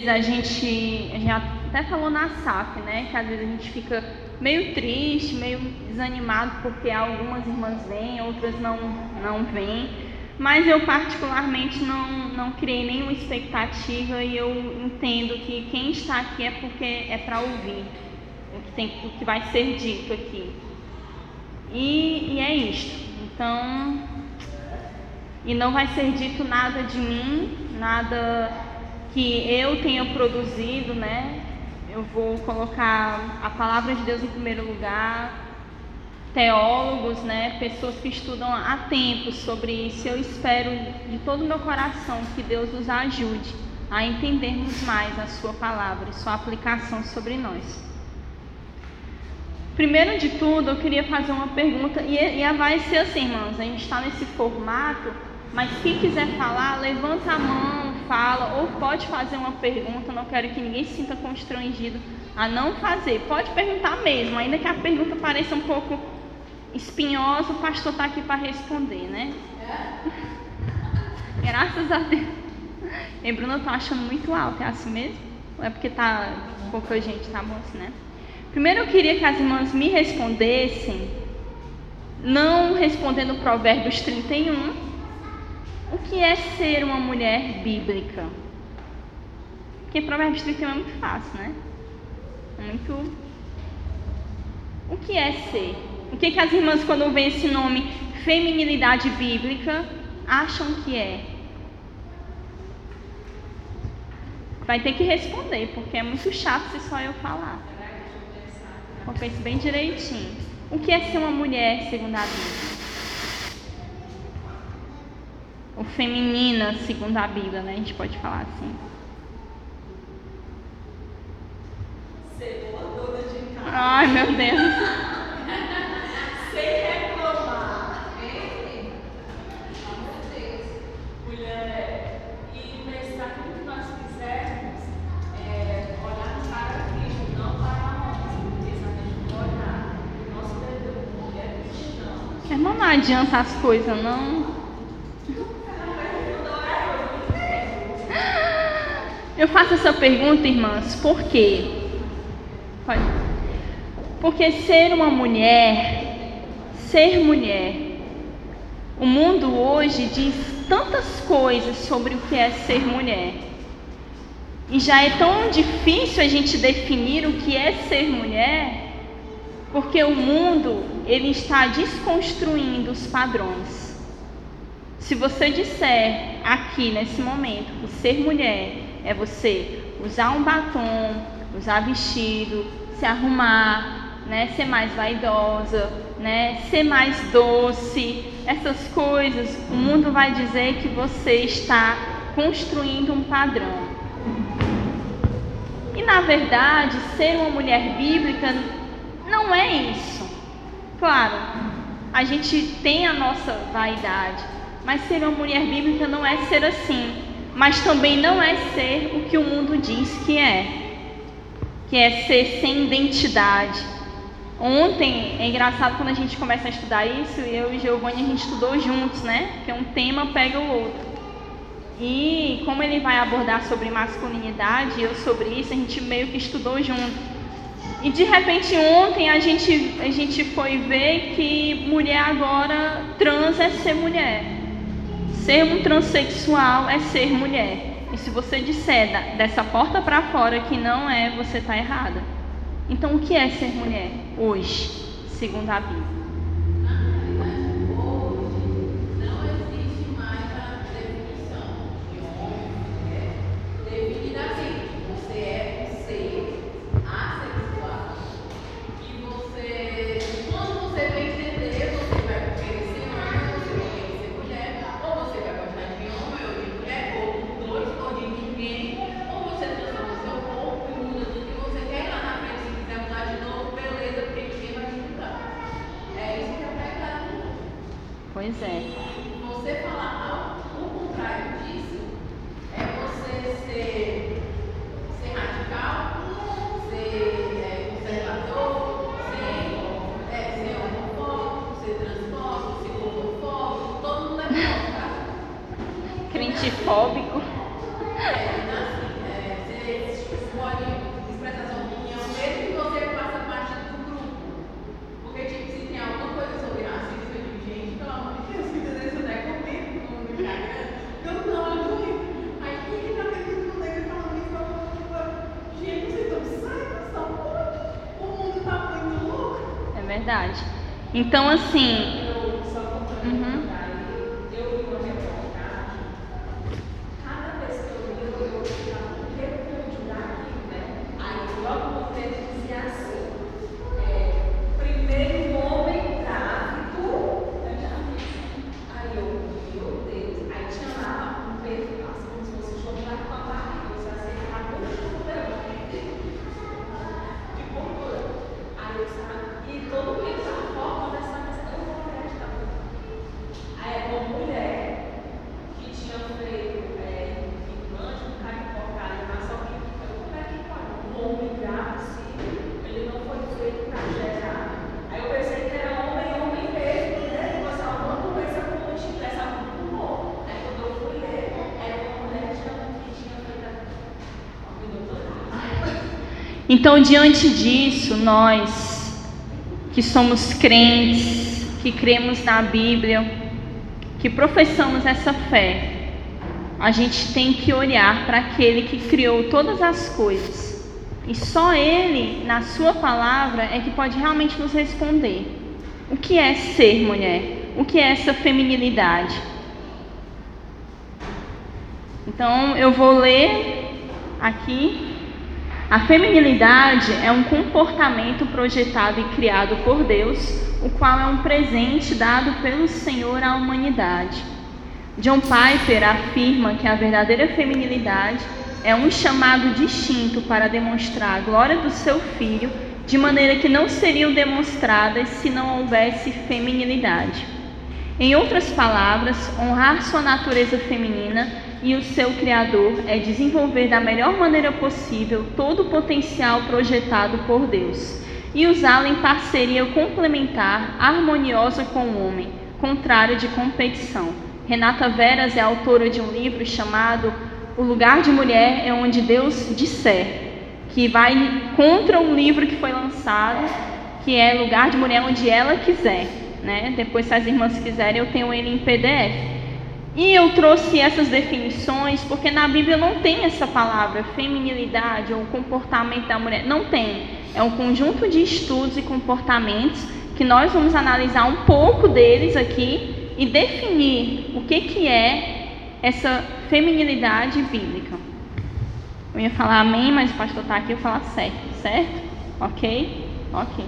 A gente até falou na SAF, né, que às vezes a gente fica meio triste, meio desanimado porque algumas irmãs vêm, outras não vêm, mas eu particularmente não criei nenhuma expectativa e eu entendo que quem está aqui é porque é para ouvir o que vai ser dito aqui. E é isto. Então, e não vai ser dito nada de mim, nada que eu tenha produzido, né? Eu vou colocar a palavra de Deus em primeiro lugar, teólogos, né? Pessoas que estudam há tempo sobre isso. Eu espero de todo o meu coração que Deus nos ajude a entendermos mais a sua palavra e sua aplicação sobre nós. Primeiro de tudo, eu queria fazer uma pergunta, e vai ser assim, irmãos, a gente está nesse formato, mas quem quiser falar, levanta a mão, fala, ou pode fazer uma pergunta. Não quero que ninguém se sinta constrangido a não fazer. Pode perguntar mesmo, ainda que a pergunta pareça um pouco espinhosa, o pastor está aqui para responder, né? Graças a Deus. E Bruna, eu estou achando muito alto, é assim mesmo? Ou é porque tá pouca gente, tá bom assim, né? Primeiro eu queria que as irmãs me respondessem, não respondendo Provérbios 31, o que é ser uma mulher bíblica? Porque Provérbios 31 é muito fácil, né? O que é ser? O que as irmãs, quando veem esse nome, feminilidade bíblica, acham que é? Vai ter que responder, porque é muito chato se só eu falar. Então pense bem direitinho. O que é ser uma mulher segundo a Bíblia? Ou feminina segundo a Bíblia, né? A gente pode falar assim. Ser boa dona de casa. Ai, meu Deus. Sem reclamar. Amor de Deus. Mulher, e pensar que o que nós fizermos é olhar para Cristo, não para nós. Porque se a gente for olhar, nosso dever como mulher cristã. Irmão, não adianta as coisas, não. Eu faço essa pergunta, irmãs, por quê? Porque ser mulher, o mundo hoje diz tantas coisas sobre o que é ser mulher. E já é tão difícil a gente definir o que é ser mulher, porque o mundo, ele está desconstruindo os padrões. Se você disser aqui nesse momento que ser mulher é você usar um batom, usar vestido, se arrumar, né, ser mais vaidosa, né, ser mais doce, essas coisas, o mundo vai dizer que você está construindo um padrão. E na verdade, ser uma mulher bíblica não é isso. Claro, a gente tem a nossa vaidade, mas ser uma mulher bíblica não é ser assim. Mas também não é ser o que o mundo diz que é ser sem identidade. Ontem, é engraçado quando a gente começa a estudar isso, eu e Giovanni a gente estudou juntos, né? Porque um tema pega o outro. E como ele vai abordar sobre masculinidade e eu sobre isso, a gente meio que estudou junto. E de repente ontem a gente foi ver que mulher agora, trans é ser mulher. Ser um transexual é ser mulher. E se você disser dessa porta para fora que não é, você está errada. Então o que é ser mulher hoje, segundo a Bíblia? verdade. Então, assim... Eu só complementando aí, eu vi uma reportagem, cada vez que eu li, eu ficava com repúdio daquilo, né? Aí logo no texto dizia assim, primeiro homem grávido, aí eu, meu Deus, aí tinha lá um perfil, como se fosse jogar com a barriga, você aceitava o chute de gordura. Aí eu sabe, e todo mundo a forma dessa mesa, eu vou acreditar. Aí uma mulher que tinha feito implante, um cara invocado, mas só que como é que pode? Um homem grávido, ele não foi feito para gerar. Aí eu pensei que era homem mesmo, né? Fosse alguma doença como tivesse algum tumor. Aí quando eu fui ler, era uma mulher que tinha feito a doutorado. Então, diante disso, nós que somos crentes, que cremos na Bíblia, que professamos essa fé, a gente tem que olhar para aquele que criou todas as coisas. E só Ele, na sua palavra, é que pode realmente nos responder. O que é ser mulher? O que é essa feminilidade? Então, eu vou ler aqui. A feminilidade é um comportamento projetado e criado por Deus, o qual é um presente dado pelo Senhor à humanidade. John Piper afirma que a verdadeira feminilidade é um chamado distinto para demonstrar a glória do seu filho, de maneira que não seriam demonstradas se não houvesse feminilidade. Em outras palavras, honrar sua natureza feminina e o seu Criador é desenvolver da melhor maneira possível todo o potencial projetado por Deus e usá-lo em parceria complementar, harmoniosa com o homem, contrário de competição. Renata Veras é autora de um livro chamado O Lugar de Mulher é Onde Deus Disser, que vai contra um livro que foi lançado, que é Lugar de Mulher Onde Ela Quiser, né? Depois, se as irmãs quiserem, eu tenho ele em PDF. E eu trouxe essas definições porque na Bíblia não tem essa palavra feminilidade ou comportamento da mulher, não tem. É um conjunto de estudos e comportamentos que nós vamos analisar um pouco deles aqui e definir o que é essa feminilidade bíblica. Eu ia falar amém, mas o pastor está aqui, eu vou falar certo? Ok? Ok.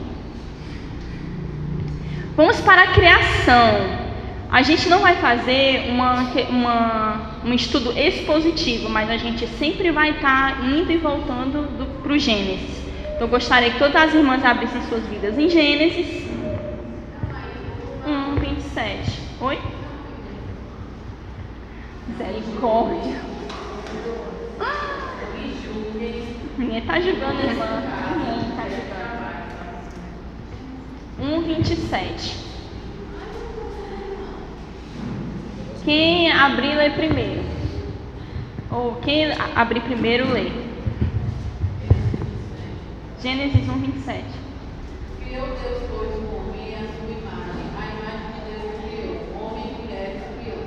Vamos para a criação. A gente não vai fazer um estudo expositivo, mas a gente sempre vai estar indo e voltando para o Gênesis. Então, eu gostaria que todas as irmãs abrissem suas vidas em Gênesis 1, 27. Oi? Misericórdia. Ninguém está julgando, irmã. Ninguém está julgando. 1, 27. Quem abrir, lê primeiro. Ou quem abrir primeiro, lê. Gênesis 1, 27. Criou Deus, pois, o homem à sua imagem. A imagem de Deus criou. Homem e mulher criou.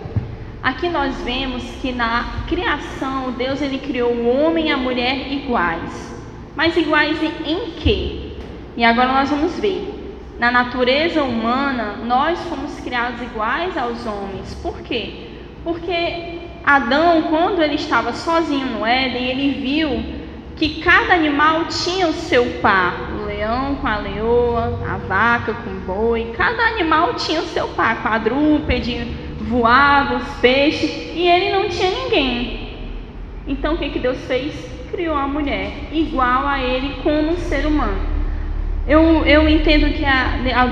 Aqui nós vemos que na criação, Deus ele criou o homem e a mulher iguais. Mas iguais em quê? E agora nós vamos ver. Na natureza humana, nós fomos criados iguais aos homens. Por quê? Porque Adão, quando ele estava sozinho no Éden, ele viu que cada animal tinha o seu par. O leão com a leoa, a vaca com o boi. Cada animal tinha o seu par. Quadrúpede, voava, os peixes. E ele não tinha ninguém. Então o que Deus fez? Criou a mulher, igual a ele como um ser humano. Eu entendo que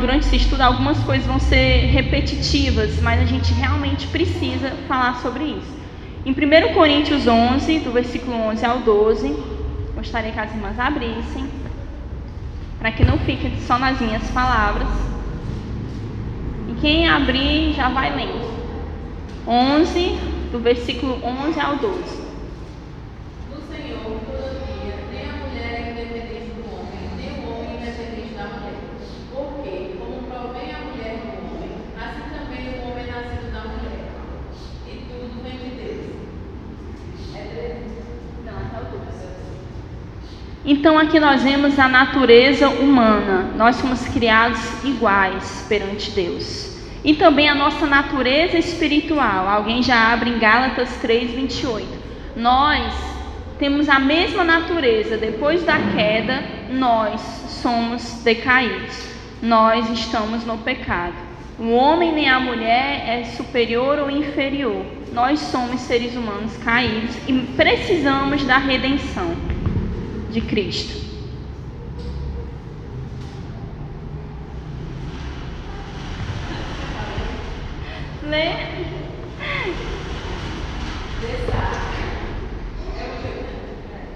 durante esse estudo algumas coisas vão ser repetitivas, mas a gente realmente precisa falar sobre isso. Em 1 Coríntios 11, do versículo 11 ao 12, gostaria que as irmãs abrissem, para que não fique só nas minhas palavras. E quem abrir já vai lendo. 11, do versículo 11 ao 12. Do Senhor, todavia, nem a mulher é independente do homem, nem o homem independente da mulher. Porque, como provém a mulher do homem, assim também o homem é nascido da mulher. E tudo vem de Deus. É 13? Não, até o 12. Então aqui nós vemos a natureza humana. Nós somos criados iguais perante Deus. E também a nossa natureza espiritual. Alguém já abre em Gálatas 3:28. Nós temos a mesma natureza. Depois da queda, nós somos decaídos. Nós estamos no pecado. O homem nem a mulher é superior ou inferior. Nós somos seres humanos caídos e precisamos da redenção de Cristo. Lê.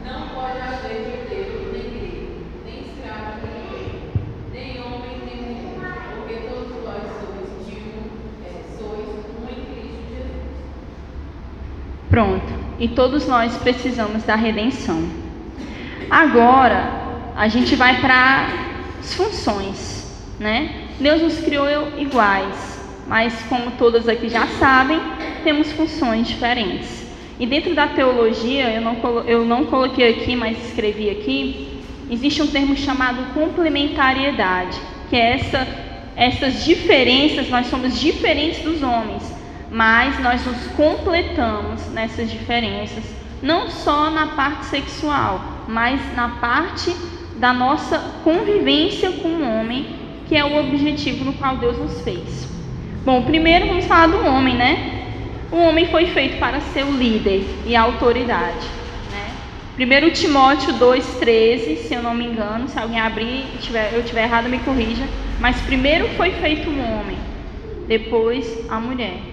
Não pode haver judeu, nem grego, nem escravo, nem homem, nem mulher, porque todos vós sois um em Cristo Jesus. Pronto. E todos nós precisamos da redenção. Agora, a gente vai para as funções, né? Deus nos criou iguais, mas como todas aqui já sabem, temos funções diferentes. E dentro da teologia, eu não coloquei aqui, mas escrevi aqui, existe um termo chamado complementariedade, que é essas diferenças. Nós somos diferentes dos homens, mas nós nos completamos nessas diferenças, não só na parte sexual, mas na parte da nossa convivência com o homem, que é o objetivo no qual Deus nos fez. Bom, primeiro vamos falar do homem, né? O homem foi feito para ser o líder e a autoridade, né? 1 Timóteo 2,13, se eu não me engano, se alguém abrir e eu estiver errado, me corrija. Mas primeiro foi feito o homem, depois a mulher.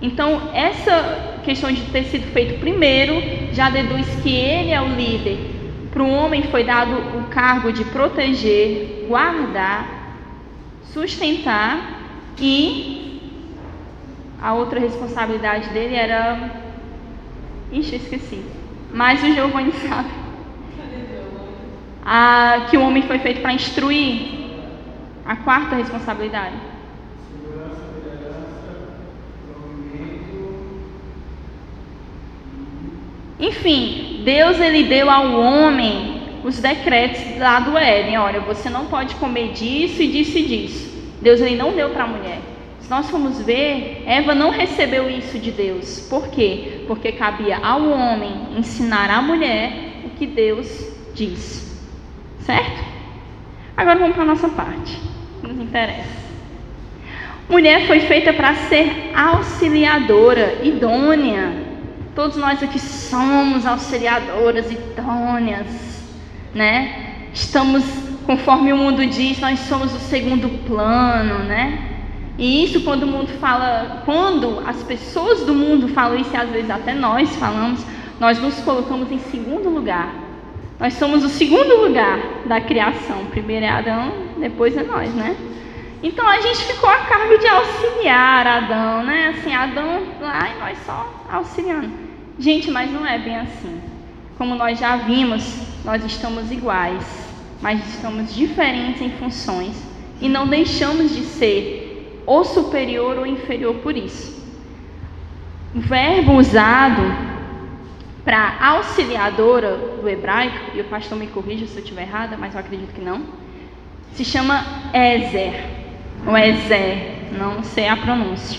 Então, essa questão de ter sido feito primeiro já deduz que ele é o líder. Para o homem foi dado o cargo de proteger, guardar, sustentar, e a outra responsabilidade dele era... Ixi, eu esqueci. Mas o Giovanni sabe. Que o homem foi feito para instruir. A quarta responsabilidade. Enfim, Deus ele deu ao homem os decretos lá do Éden. Olha, você não pode comer disso e disso e disso. Deus ele não deu para a mulher. Se nós formos ver, Eva não recebeu isso de Deus. Por quê? Porque cabia ao homem ensinar à mulher o que Deus diz. Certo? Agora vamos para a nossa parte, que nos interessa. Mulher foi feita para ser auxiliadora, idônea. Todos nós aqui somos auxiliadoras idôneas, né? Estamos, conforme o mundo diz, nós somos o segundo plano, né? E isso quando o mundo fala, quando as pessoas do mundo falam isso, e às vezes até nós falamos, nós nos colocamos em segundo lugar. Nós somos o segundo lugar da criação. Primeiro é Adão, depois é nós, né? Então a gente ficou a cargo de auxiliar Adão, né? Assim, Adão lá e nós só auxiliando. Gente, mas não é bem assim. Como nós já vimos, nós estamos iguais, mas estamos diferentes em funções e não deixamos de ser ou superior ou inferior por isso. O verbo usado para auxiliadora do hebraico, e o pastor me corrija se eu estiver errada, mas eu acredito que não, se chama Ezer, ou Ezer, não sei a pronúncia.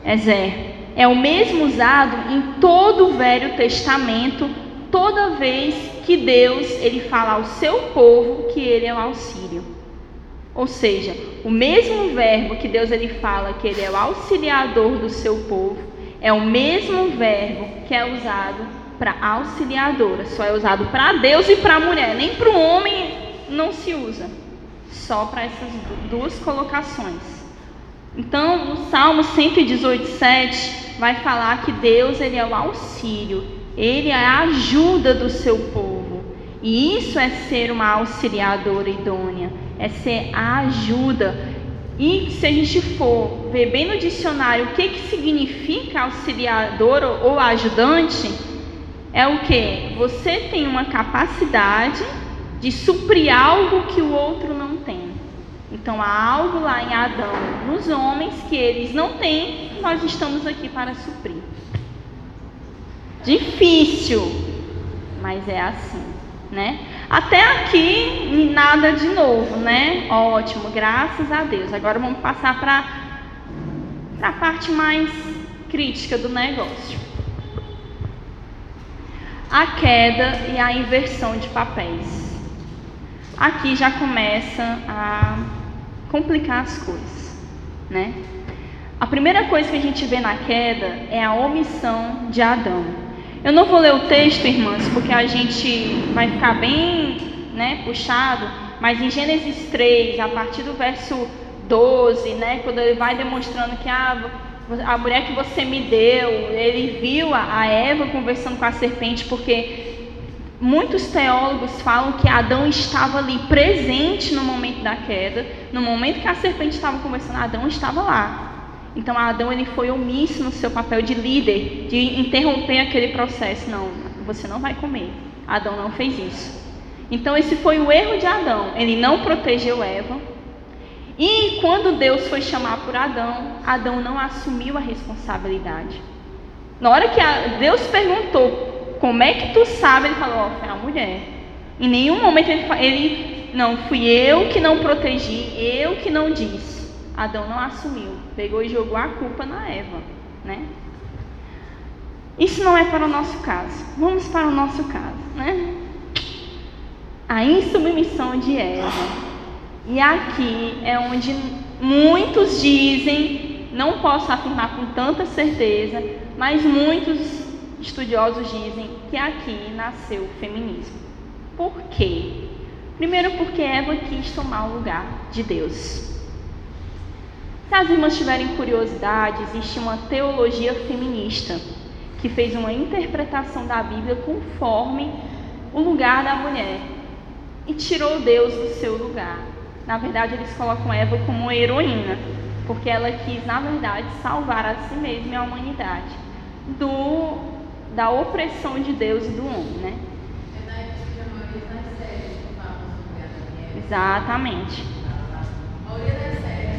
Ezer. É o mesmo usado em todo o Velho Testamento, toda vez que Deus ele fala ao seu povo que ele é o auxílio. Ou seja, o mesmo verbo que Deus ele fala que ele é o auxiliador do seu povo, é o mesmo verbo que é usado para auxiliadora. Só é usado para Deus e para a mulher, nem para o homem não se usa. Só para essas duas colocações. Então, no Salmo 118:7 vai falar que Deus ele é o auxílio, ele é a ajuda do seu povo. E isso é ser uma auxiliadora idônea, é ser a ajuda. E se a gente for ver bem no dicionário o que significa auxiliadora ou ajudante, é o que? Você tem uma capacidade de suprir algo que o outro não tem. Então há algo lá em Adão, nos homens, que eles não têm, e nós estamos aqui para suprir. Difícil, mas é assim. né? Até aqui, nada de novo, né? Ótimo, graças a Deus. Agora vamos passar para a parte mais crítica do negócio. A queda e a inversão de papéis. Aqui já começa a complicar as coisas, né? A primeira coisa que a gente vê na queda é a omissão de Adão. Eu não vou ler o texto, irmãs, porque a gente vai ficar bem, né, puxado, mas em Gênesis 3, a partir do verso 12, né, quando ele vai demonstrando que a mulher que você me deu, ele viu a Eva conversando com a serpente, porque muitos teólogos falam que Adão estava ali presente no momento da queda, no momento que a serpente estava conversando, Adão estava lá. Então Adão ele foi omisso no seu papel de líder, de interromper aquele processo. Não, você não vai comer. Adão não fez isso. Então esse foi o erro de Adão. Ele não protegeu Eva. E quando Deus foi chamar por Adão, Adão não assumiu a responsabilidade. Na hora que Deus perguntou, como é que tu sabe? Ele falou, foi a mulher. Em nenhum momento ele não, fui eu que não protegi, eu que não disse. Adão não assumiu, pegou e jogou a culpa na Eva, né? Isso não é para o nosso caso. Vamos para o nosso caso, né? A insubmissão de Eva. E aqui é onde muitos dizem, não posso afirmar com tanta certeza, mas muitos estudiosos dizem que aqui nasceu o feminismo. Por quê? Primeiro porque Eva quis tomar o lugar de Deus. Se as irmãs tiverem curiosidade, existe uma teologia feminista que fez uma interpretação da Bíblia conforme o lugar da mulher e tirou Deus do seu lugar. Na verdade, eles colocam Eva como uma heroína, porque ela quis, na verdade, salvar a si mesma e a humanidade da opressão de Deus e do homem, né? É na época que a maioria das séries que falam sobre a mulher. Exatamente. A maioria das séries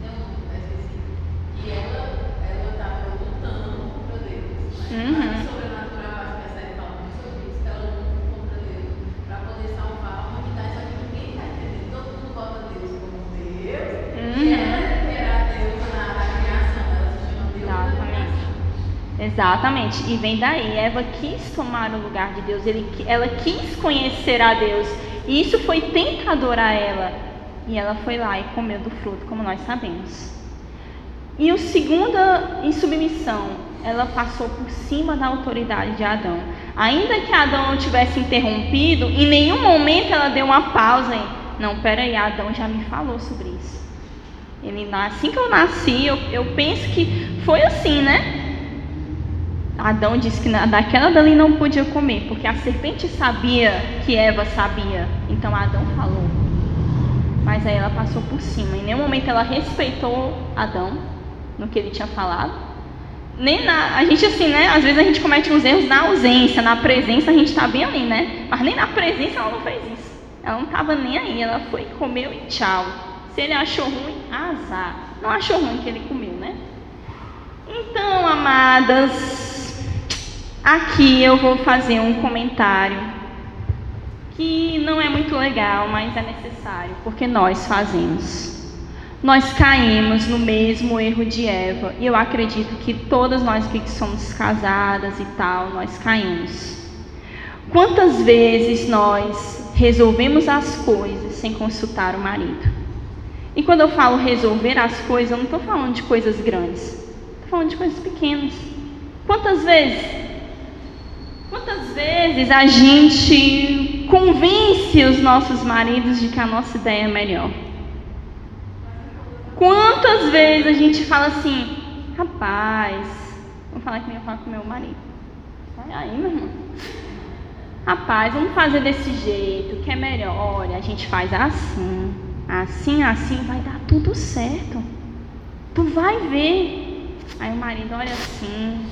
dizendo que ela estava lutando contra Deus. Mas sobrenatural, acho que a série fala muito sobre isso, que ela luta contra Deus para poder salvar a humanidade, só que ninguém está entendendo. Todo mundo bota Deus como Deus, e ela era Deus na criação, ela se chama Deus da criação. Exatamente, e vem daí, Eva quis tomar o lugar de Deus, ela quis conhecer a Deus, e isso foi tentador a ela, e ela foi lá e comeu do fruto, como nós sabemos. E o segunda insubmissão, ela passou por cima da autoridade de Adão. Ainda que Adão não tivesse interrompido, em nenhum momento ela deu uma pausa em, não, peraí, Adão já me falou sobre isso. Assim que eu nasci, eu penso que foi assim, né? Adão disse que daquela dali não podia comer, porque a serpente sabia que Eva sabia, então Adão falou. Mas aí ela passou por cima, em nenhum momento ela respeitou Adão, no que ele tinha falado. A gente assim, né, às vezes a gente comete uns erros na ausência, na presença a gente está bem ali, né? Mas nem na presença ela não fez isso, ela não estava nem aí, ela foi, comeu e tchau. Se ele achou ruim, azar. Não achou ruim que ele comeu, né? Então, amadas, aqui eu vou fazer um comentário que não é muito legal, mas é necessário, porque nós fazemos. Nós caímos no mesmo erro de Eva, e eu acredito que todas nós aqui que somos casadas e tal, nós caímos. Quantas vezes nós resolvemos as coisas sem consultar o marido? E quando eu falo resolver as coisas, eu não estou falando de coisas grandes, estou falando de coisas pequenas. Quantas vezes a gente convence os nossos maridos de que a nossa ideia é melhor? Quantas vezes a gente fala assim, rapaz, vou falar que nem eu falo com meu marido. Olha aí, meu irmão. Rapaz, vamos fazer desse jeito, que é melhor. Olha, a gente faz assim, assim, vai dar tudo certo. Tu vai ver. Aí o marido olha assim,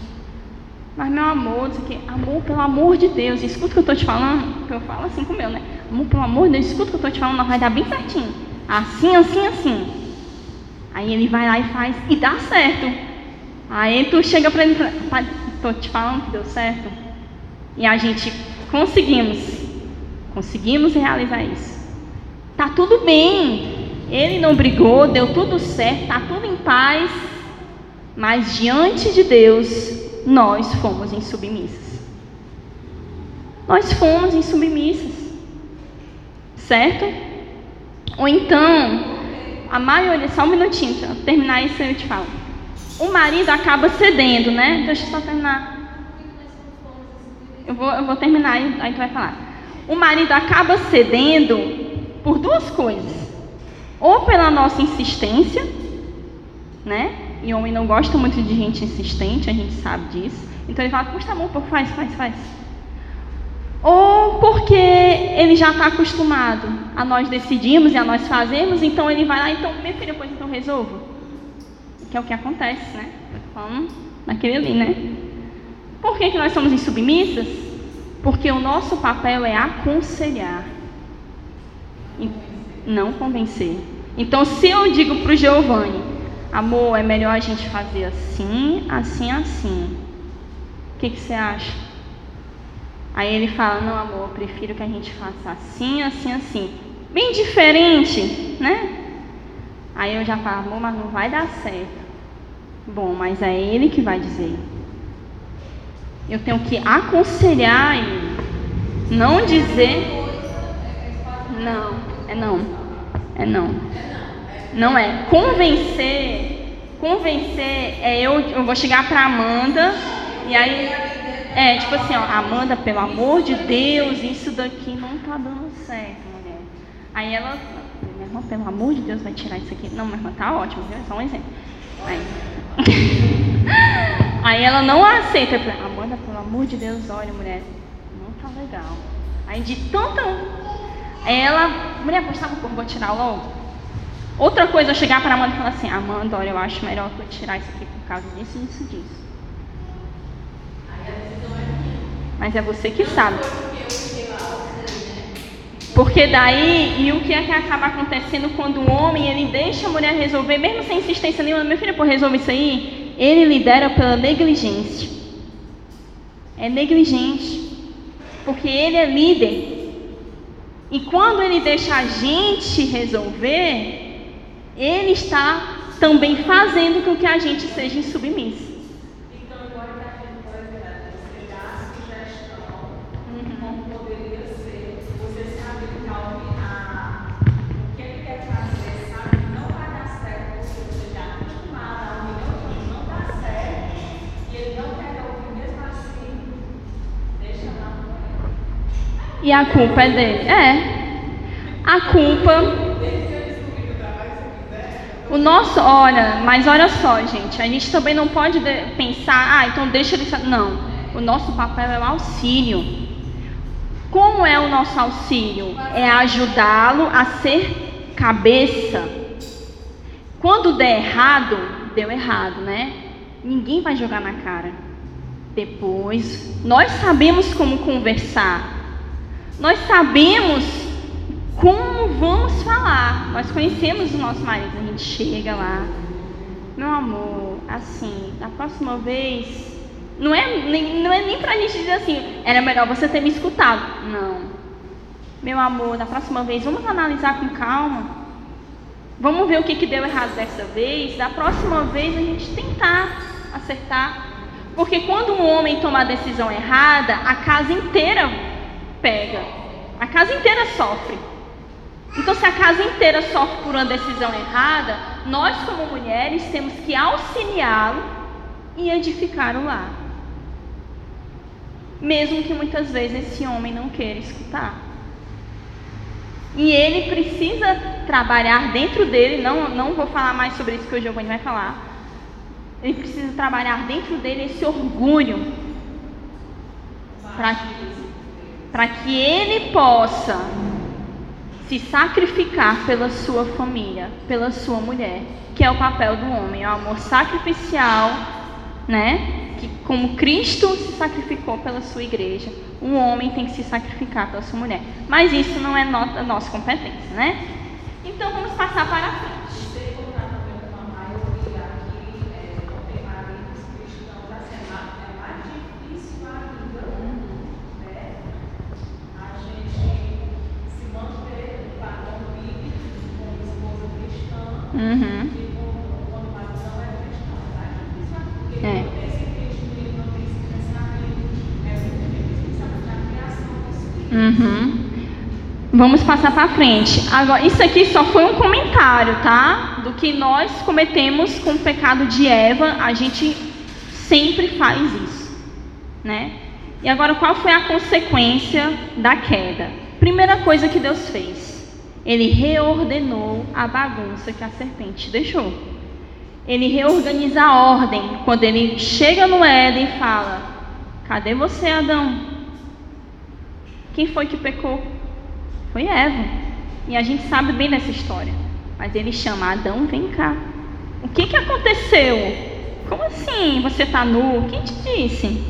mas meu amor, diz aqui, amor, pelo amor de Deus, escuta o que eu estou te falando. Eu falo assim com o meu, né? Amor, pelo amor de Deus, escuta o que eu estou te falando, nós vai dar bem certinho. Assim, assim, assim. Aí ele vai lá e faz, e dá certo. Aí tu chega pra ele e fala, pai, tô te falando que deu certo. E a gente conseguimos realizar isso. Tá tudo bem, ele não brigou, deu tudo certo, tá tudo em paz, mas diante de Deus, nós fomos insubmissas. Nós fomos insubmissas, certo? Ou então, a maioria, só um minutinho, para terminar isso eu te falo. O marido acaba cedendo, né? Deixa eu só terminar. Eu vou terminar, aí tu vai falar. O marido acaba cedendo por duas coisas. Ou pela nossa insistência, né? E o homem não gosta muito de gente insistente, a gente sabe disso. Então ele fala, poxa, tá bom, pô, faz. Ou porque ele já está acostumado a nós decidirmos e a nós fazermos, então ele vai lá, então, minha filha, pois então resolvo. Que é o que acontece, né? Falando naquele ali, né? Por que nós somos insubmissas? Porque o nosso papel é aconselhar, e não convencer. Então, se eu digo para o Giovanni, amor, é melhor a gente fazer assim, o que você acha? Aí ele fala, não, amor, eu prefiro que a gente faça assim. Bem diferente, né? Aí eu já falo, amor, mas não vai dar certo. Bom, mas é ele que vai dizer. Eu tenho que aconselhar ele. Não dizer. Não. Não é. Convencer é eu vou chegar pra Amanda e aí tipo assim, ó, Amanda, pelo amor de Deus, isso daqui não tá dando certo, mulher. Aí ela, minha irmã, pelo amor de Deus, vai tirar isso aqui. Não, minha irmã, tá ótimo, viu? É só um exemplo. Aí ela não aceita. Amanda, pelo amor de Deus, olha, mulher, não tá legal. Aí de tanta... Aí ela, mulher, postava o corpo, vou tirar logo. Outra coisa, eu chegar para Amanda e falar assim, Amanda, olha, eu acho melhor tu tirar isso aqui por causa disso. Mas é você que sabe. Porque daí, e o que é que acaba acontecendo quando o homem, ele deixa a mulher resolver, mesmo sem insistência nenhuma, meu filho, por resolver isso aí, ele lidera pela negligência. É negligente. Porque ele é líder. E quando ele deixa a gente resolver, ele está também fazendo com que a gente seja insubmissa. Então, agora que a gente, por exemplo, você dá a sugestão, como poderia ser, você sabe que o que ele quer fazer, sabe que não vai dar certo, porque você já é acostumado a ouvir, não dá certo, e ele não quer ouvir mesmo assim, deixa lá. E a culpa é dele. A culpa... mas olha só, gente, a gente também não pode pensar, então deixa ele... Não, o nosso papel é o auxílio. Como é o nosso auxílio? É ajudá-lo a ser cabeça. Quando der errado, deu errado, né? Ninguém vai jogar na cara. Depois, nós sabemos como conversar. Nós sabemos como vamos falar. Nós conhecemos o nosso marido. A gente chega lá, meu amor, assim, da próxima vez, não é nem pra gente dizer assim, era melhor você ter me escutado. Não. Meu amor, da próxima vez, vamos analisar com calma. Vamos ver o que deu errado dessa vez. Da próxima vez a gente tentar acertar. Porque quando um homem toma a decisão errada, a casa inteira pega. A casa inteira sofre. Então, se a casa inteira sofre por uma decisão errada, nós como mulheres temos que auxiliá-lo e edificar o lar. Mesmo que muitas vezes esse homem não queira escutar. E ele precisa trabalhar dentro dele, não vou falar mais sobre isso que o Giovanni vai falar. Ele precisa trabalhar dentro dele esse orgulho para que ele possa se sacrificar pela sua família, pela sua mulher, que é o papel do homem, é o amor sacrificial, né? Que como Cristo se sacrificou pela sua igreja, um homem tem que se sacrificar pela sua mulher. Mas isso não é nossa competência, né? Então vamos passar para a frente. Uhum. Vamos passar para frente. Agora, isso aqui só foi um comentário, tá? Do que nós cometemos com o pecado de Eva, a gente sempre faz isso, né? E agora, qual foi a consequência da queda? Primeira coisa que Deus fez, Ele reordenou a bagunça que a serpente deixou. Ele reorganiza a ordem quando Ele chega no Éden e fala: cadê você, Adão? Quem foi que pecou? Foi Eva. E a gente sabe bem dessa história. Mas Ele chama: Adão, vem cá. O que aconteceu? Como assim você está nu? Quem te disse?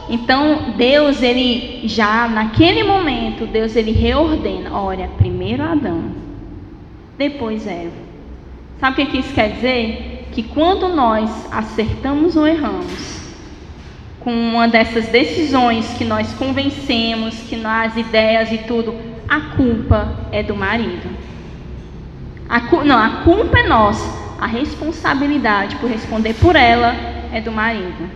Então Deus, Ele já naquele momento, Deus Ele reordena. Olha, primeiro Adão, depois Eva. Sabe o que isso quer dizer? Que quando nós acertamos ou erramos com uma dessas decisões que nós convencemos, que nas ideias e tudo, a culpa é do marido. A culpa é nossa. A responsabilidade por responder por ela é do marido.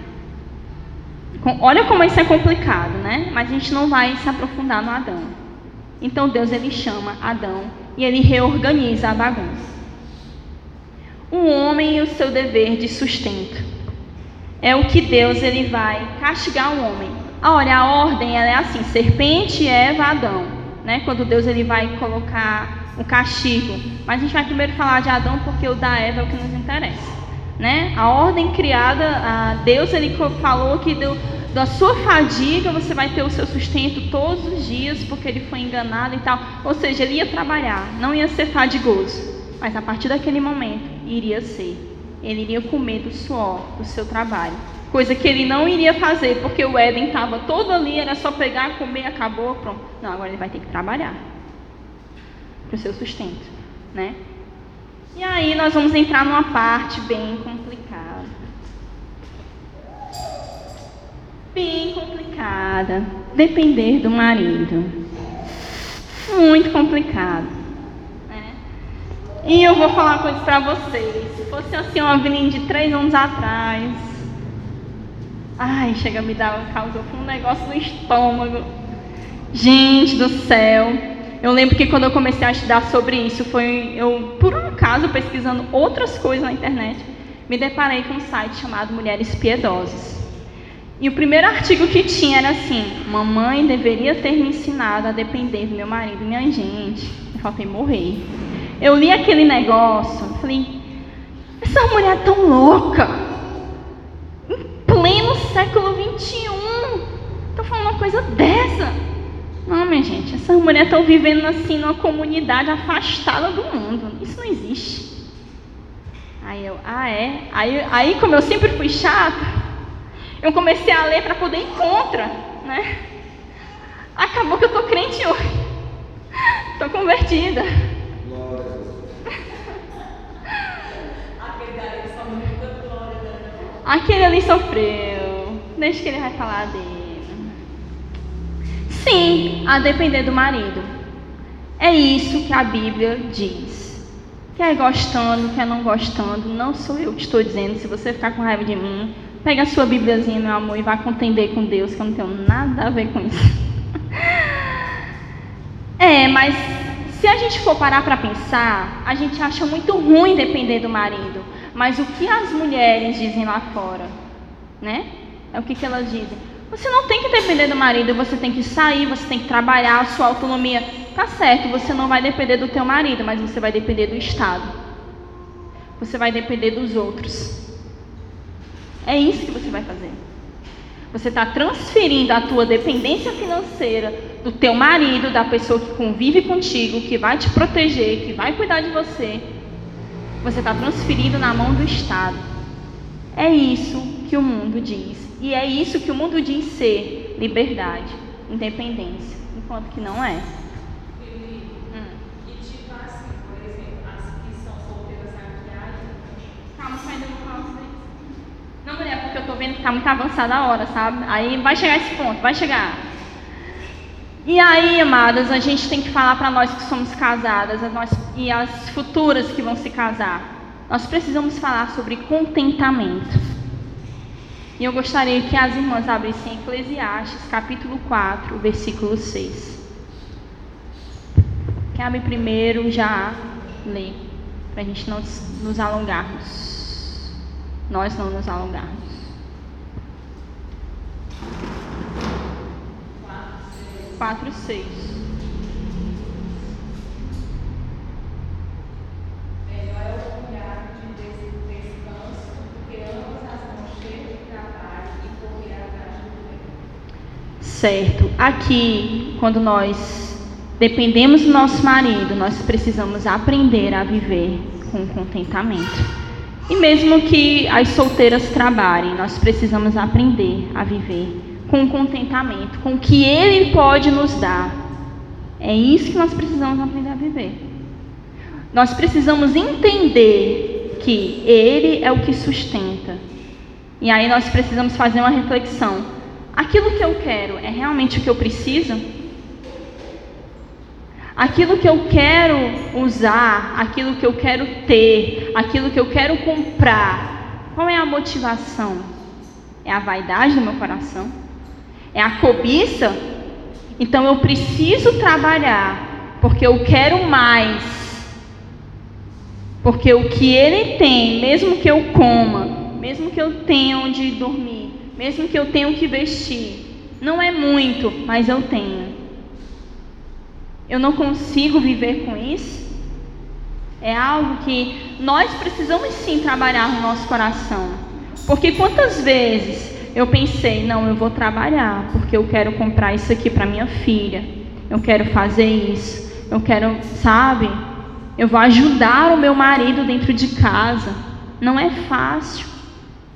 Olha como isso é complicado, né? Mas a gente não vai se aprofundar no Adão. Então Deus, Ele chama Adão e Ele reorganiza a bagunça. O homem e o seu dever de sustento. É o que Deus, Ele vai castigar o homem. Olha, a ordem ela é assim: serpente, Eva, Adão, né? Quando Deus, Ele vai colocar o castigo. Mas a gente vai primeiro falar de Adão, porque o da Eva é o que nos interessa, né? A ordem criada, Deus, Ele falou que da sua fadiga você vai ter o seu sustento todos os dias, porque ele foi enganado e tal. Ou seja, ele ia trabalhar, não ia ser fadigoso, mas a partir daquele momento iria ser. Ele iria comer do suor do seu trabalho, coisa que ele não iria fazer, porque o Éden estava todo ali, era só pegar, comer, acabou, pronto. Não, agora ele vai ter que trabalhar para o seu sustento, né? E aí nós vamos entrar numa parte bem complicada. Bem complicada. Depender do marido. Muito complicado, né? E eu vou falar uma coisa para vocês. Se fosse assim uma menina de 3 anos atrás, ai, chega a me dar, causou um negócio no estômago. Gente do céu. Eu lembro que quando eu comecei a estudar sobre isso, eu, por um acaso, pesquisando outras coisas na internet, me deparei com um site chamado Mulheres Piedosas. E o primeiro artigo que tinha era assim: mamãe deveria ter me ensinado a depender do meu marido. Minha gente, eu faltei morrer. Eu li aquele negócio, falei: essa mulher é tão louca, em pleno século XXI, tô falando uma coisa dessa. Não, minha gente, essas mulheres estão vivendo assim numa comunidade afastada do mundo. Isso não existe. Aí eu, é? Aí como eu sempre fui chata, eu comecei a ler para poder ir contra, né? Acabou que eu tô crente hoje. Tô convertida. Aquele ali sofreu. Deixa que ele vai falar dele. Sim, a depender do marido. É isso que a Bíblia diz. Quer gostando, quer não gostando, não sou eu que estou dizendo. Se você ficar com raiva de mim, pega a sua Bíbliazinha, meu amor, e vá contender com Deus, que eu não tenho nada a ver com isso. Mas se a gente for parar para pensar, a gente acha muito ruim depender do marido. Mas o que as mulheres dizem lá fora, né? É o que elas dizem. Você não tem que depender do marido, você tem que sair, você tem que trabalhar, a sua autonomia. Tá certo, você não vai depender do teu marido, mas você vai depender do Estado. Você vai depender dos outros. É isso que você vai fazer. Você está transferindo a tua dependência financeira do teu marido, da pessoa que convive contigo, que vai te proteger, que vai cuidar de você. Você está transferindo na mão do Estado. É isso que o mundo diz. E é isso que o mundo diz ser liberdade, independência, enquanto que não é. E tipo assim, por exemplo, as que são solteiras aqui, Calma, ainda não falo isso. Não, mulher, porque eu tô vendo que tá muito avançada a hora, sabe? Aí vai chegar esse ponto, vai chegar. E aí, amadas, a gente tem que falar para nós que somos casadas, e as futuras que vão se casar. Nós precisamos falar sobre contentamento. E eu gostaria que as irmãs abrissem Eclesiastes, capítulo 4, versículo 6. Quem abre primeiro já lê, para a gente não nos alongarmos. Nós não nos alongarmos. 4, 6. Melhor é o lugar de descanso do que ambas as mãos cheias de trabalho e correr atrás do bem. Certo. Aqui, quando nós dependemos do nosso marido, nós precisamos aprender a viver com contentamento. E mesmo que as solteiras trabalhem, nós precisamos aprender a viver com contentamento, com o que Ele pode nos dar. É isso que nós precisamos aprender a viver. Nós precisamos entender que Ele é o que sustenta. E aí nós precisamos fazer uma reflexão. Aquilo que eu quero é realmente o que eu preciso? Aquilo que eu quero usar, aquilo que eu quero ter, aquilo que eu quero comprar, qual é a motivação? É a vaidade do meu coração? É a cobiça? Então eu preciso trabalhar, porque eu quero mais. Porque o que Ele tem, mesmo que eu coma, mesmo que eu tenha onde dormir, mesmo que eu tenha o que vestir, não é muito, mas eu tenho. Eu não consigo viver com isso? É algo que nós precisamos sim trabalhar no nosso coração. Porque quantas vezes eu pensei, não, eu vou trabalhar, porque eu quero comprar isso aqui para minha filha, eu quero fazer isso, eu quero, sabe, eu vou ajudar o meu marido dentro de casa. Não é fácil.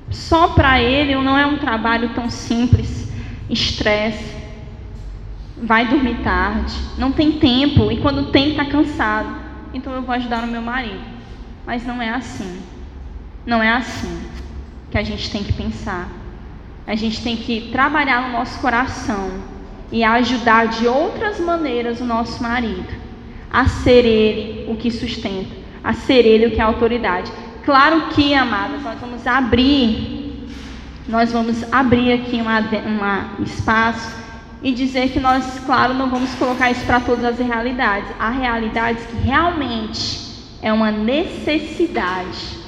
Só para ele não é um trabalho tão simples. Estresse. Vai dormir tarde, não tem tempo, e quando tem está cansado. Então eu vou ajudar o meu marido. Mas não é assim. Não é assim que a gente tem que pensar. A gente tem que trabalhar no nosso coração e ajudar de outras maneiras o nosso marido a ser ele o que sustenta, a ser ele o que é autoridade. Claro que, amadas, nós vamos abrir aqui um espaço e dizer que nós, claro, não vamos colocar isso para todas as realidades. Há realidades que realmente é uma necessidade.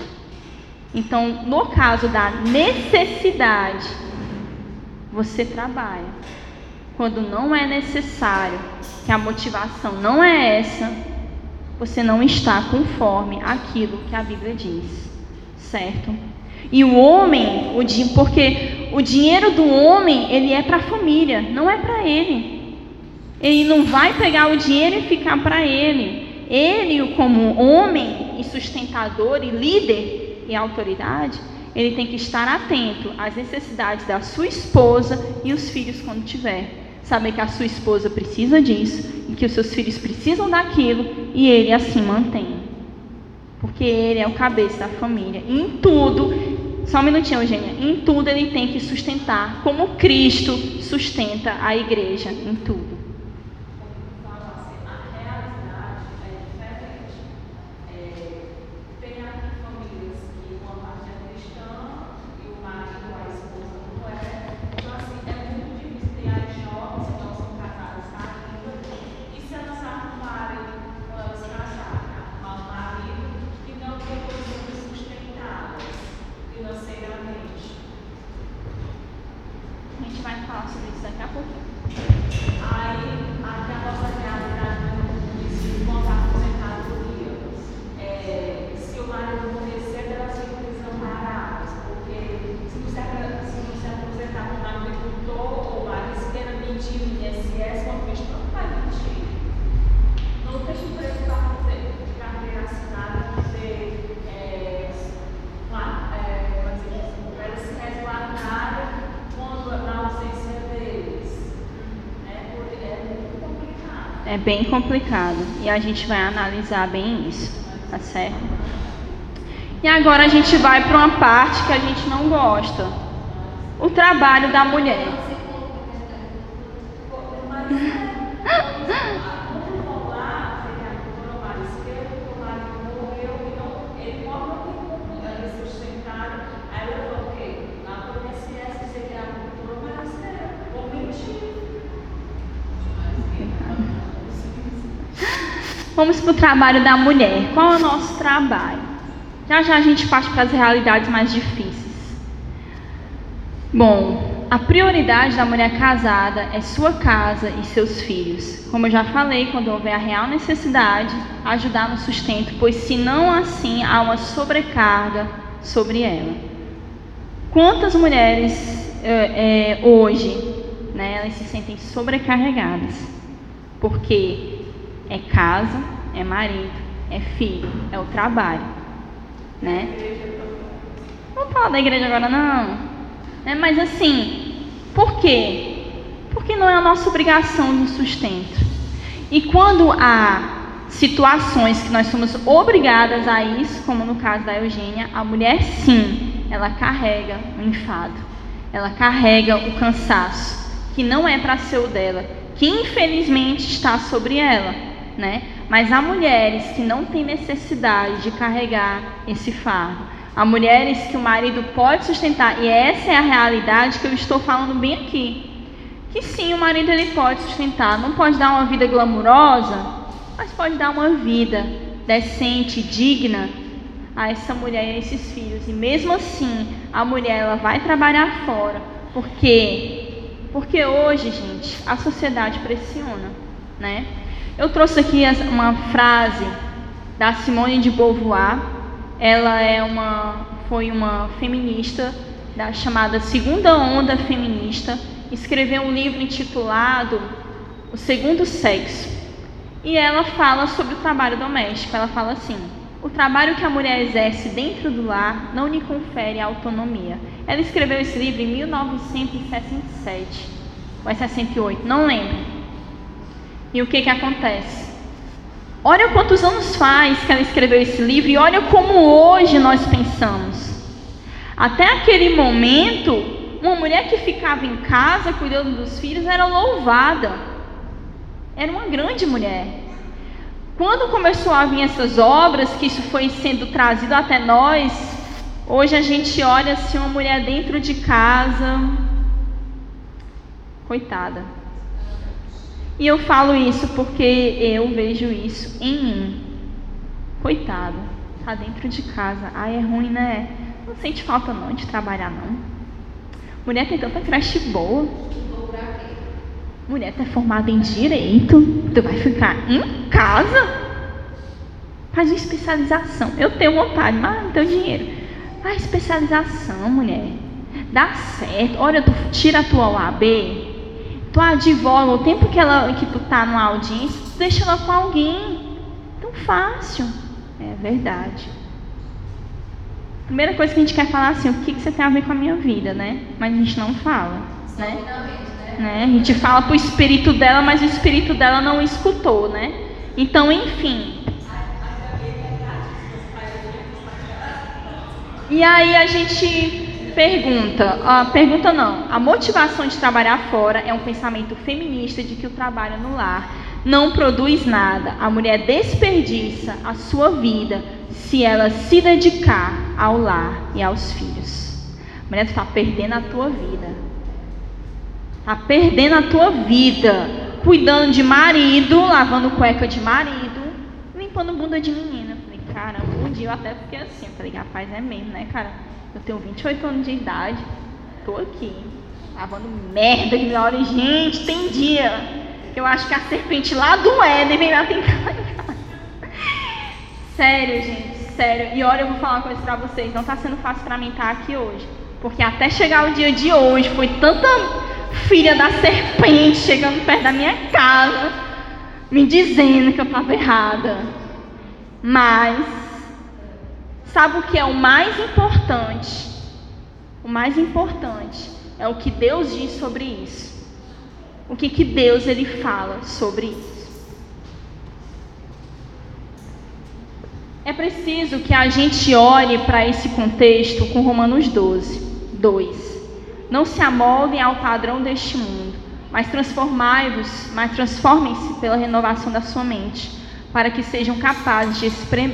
Então, no caso da necessidade, você trabalha. Quando não é necessário, que a motivação não é essa, você não está conforme aquilo que a Bíblia diz, certo? E o homem, porque o dinheiro do homem, ele é para a família, não é para ele. Ele não vai pegar o dinheiro e ficar para ele. Ele, como homem e sustentador e líder e autoridade, ele tem que estar atento às necessidades da sua esposa e os filhos quando tiver. Saber que a sua esposa precisa disso e que os seus filhos precisam daquilo, e ele assim mantém. Porque ele é o cabeça da família. E em tudo, só um minutinho, Eugênia, em tudo ele tem que sustentar, como Cristo sustenta a igreja, em tudo. A realidade é diferente. Tem aqui famílias que uma parte é cristã e o marido ou a esposa não é. Então, assim, é muito difícil. Tem as jovens que não são casadas ainda, e se elas arrumarem, quando elas casarem, arrumar um marido que não tem condições sustentadas financeiramente. A gente vai falar sobre isso daqui a pouquinho. Aí, até a nossa realidade de contar aposentadorias. Se o marido morrer cedo, elas ficam desamparadas, porque se não se aposentar como agricultor ou marido, se queira mentir no INSS, uma cristã não vai mentir. Não deixa o preço de carteira assinada ser para se resguardar quando na ausência deles. É muito complicado. É bem complicado. E a gente vai analisar bem isso, tá certo? E agora a gente vai para uma parte que a gente não gosta. O trabalho da mulher. Quando vão lá, tem a doutora Marisqueira, o marido morreu e ele morre não tem como, ele é sustentário. Aí eu falei, ok, lá para o INSS Vamos para o trabalho da mulher. Qual é o nosso trabalho? Já já a gente parte para as realidades mais difíceis. Bom, a prioridade da mulher casada é sua casa e seus filhos. Como eu já falei, quando houver a real necessidade, ajudar no sustento, pois se não assim, há uma sobrecarga sobre ela. Quantas mulheres hoje, né, elas se sentem sobrecarregadas? Porque é casa, é marido, é filho, é o trabalho, né? Não vou falar da igreja agora não. Mas assim, por quê? Porque não é a nossa obrigação no sustento. E quando há situações que nós somos obrigadas a isso, como no caso da Eugênia, a mulher sim, ela carrega o enfado, ela carrega o cansaço, que não é para ser o dela, que infelizmente está sobre ela, né? Mas há mulheres que não têm necessidade de carregar esse fardo. Há mulheres que o marido pode sustentar, e essa é a realidade que eu estou falando bem aqui. Que sim, o marido ele pode sustentar, não pode dar uma vida glamurosa, mas pode dar uma vida decente, digna a essa mulher e a esses filhos. E mesmo assim, a mulher ela vai trabalhar fora, porque hoje, gente, a sociedade pressiona, né? Eu trouxe aqui uma frase da Simone de Beauvoir. Ela foi uma feminista da chamada Segunda Onda Feminista. Escreveu um livro intitulado O Segundo Sexo. E ela fala sobre o trabalho doméstico. Ela fala assim: o trabalho que a mulher exerce dentro do lar não lhe confere autonomia. Ela escreveu esse livro em 1967 ou é 68, não lembro. E o que acontece? Olha quantos anos faz que ela escreveu esse livro e olha como hoje nós pensamos. Até aquele momento, uma mulher que ficava em casa cuidando dos filhos era louvada. Era uma grande mulher. Quando começou a vir essas obras, que isso foi sendo trazido até nós, hoje a gente olha assim uma mulher dentro de casa, coitada. E eu falo isso porque eu vejo isso em mim. Coitado, tá dentro de casa. Ai, é ruim, né? Não sente falta não de trabalhar não. Mulher tem tanta creche boa. Mulher tá formada em direito. Tu vai ficar em casa? Faz uma especialização. Eu tenho vontade, mas não tenho dinheiro. Faz especialização, mulher. Dá certo. Olha, tu tira a tua OAB. Tu advoga, o tempo que tu tá numa audiência, tu deixa ela com alguém. Tão fácil. É verdade. Primeira coisa que a gente quer falar assim, o que você tem a ver com a minha vida, né? Mas a gente não fala, né? A gente fala pro espírito dela, mas o espírito dela não escutou, né? Então, enfim. E aí a gente pergunta não. A motivação de trabalhar fora é um pensamento feminista de que o trabalho no lar não produz nada. A mulher desperdiça a sua vida se ela se dedicar ao lar e aos filhos. A mulher está perdendo a tua vida. Está perdendo a tua vida cuidando de marido, lavando cueca de marido, limpando bunda de menina. Eu falei, caramba, um dia eu até fiquei assim. Eu falei, rapaz, é mesmo, né, cara? Eu tenho 28 anos de idade, tô aqui, lavando merda que me olha. Gente, tem dia que eu acho que a serpente lá do Éden vem me atentar em casa. Sério, gente, sério. E olha, eu vou falar uma coisa pra vocês, não tá sendo fácil pra mim estar aqui hoje. Porque até chegar o dia de hoje, foi tanta filha da serpente chegando perto da minha casa, me dizendo que eu estava errada. Mas, sabe o que é o mais importante? O mais importante é o que Deus diz sobre isso. O que Deus ele fala sobre isso. É preciso que a gente olhe para esse contexto com Romanos 12, 2. Não se amoldem ao padrão deste mundo, mas transformem-se pela renovação da sua mente, para que sejam capazes de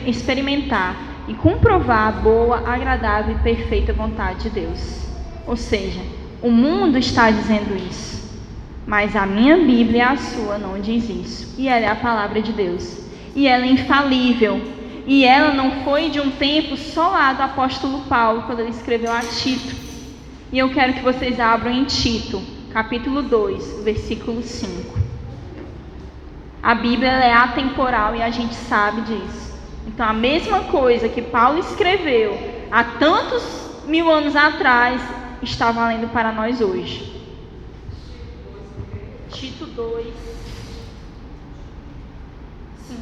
experimentar e comprovar a boa, agradável e perfeita vontade de Deus. Ou seja, o mundo está dizendo isso, mas a minha Bíblia e a sua não diz isso, e ela é a palavra de Deus. e ela é infalível. E ela não foi de um tempo só lá do apóstolo Paulo, quando ele escreveu a Tito. E eu quero que vocês abram em Tito, capítulo 2, versículo 5. A Bíblia é atemporal e a gente sabe disso. Então a mesma coisa que Paulo escreveu há tantos mil anos atrás está valendo para nós hoje. Tito 2, 5.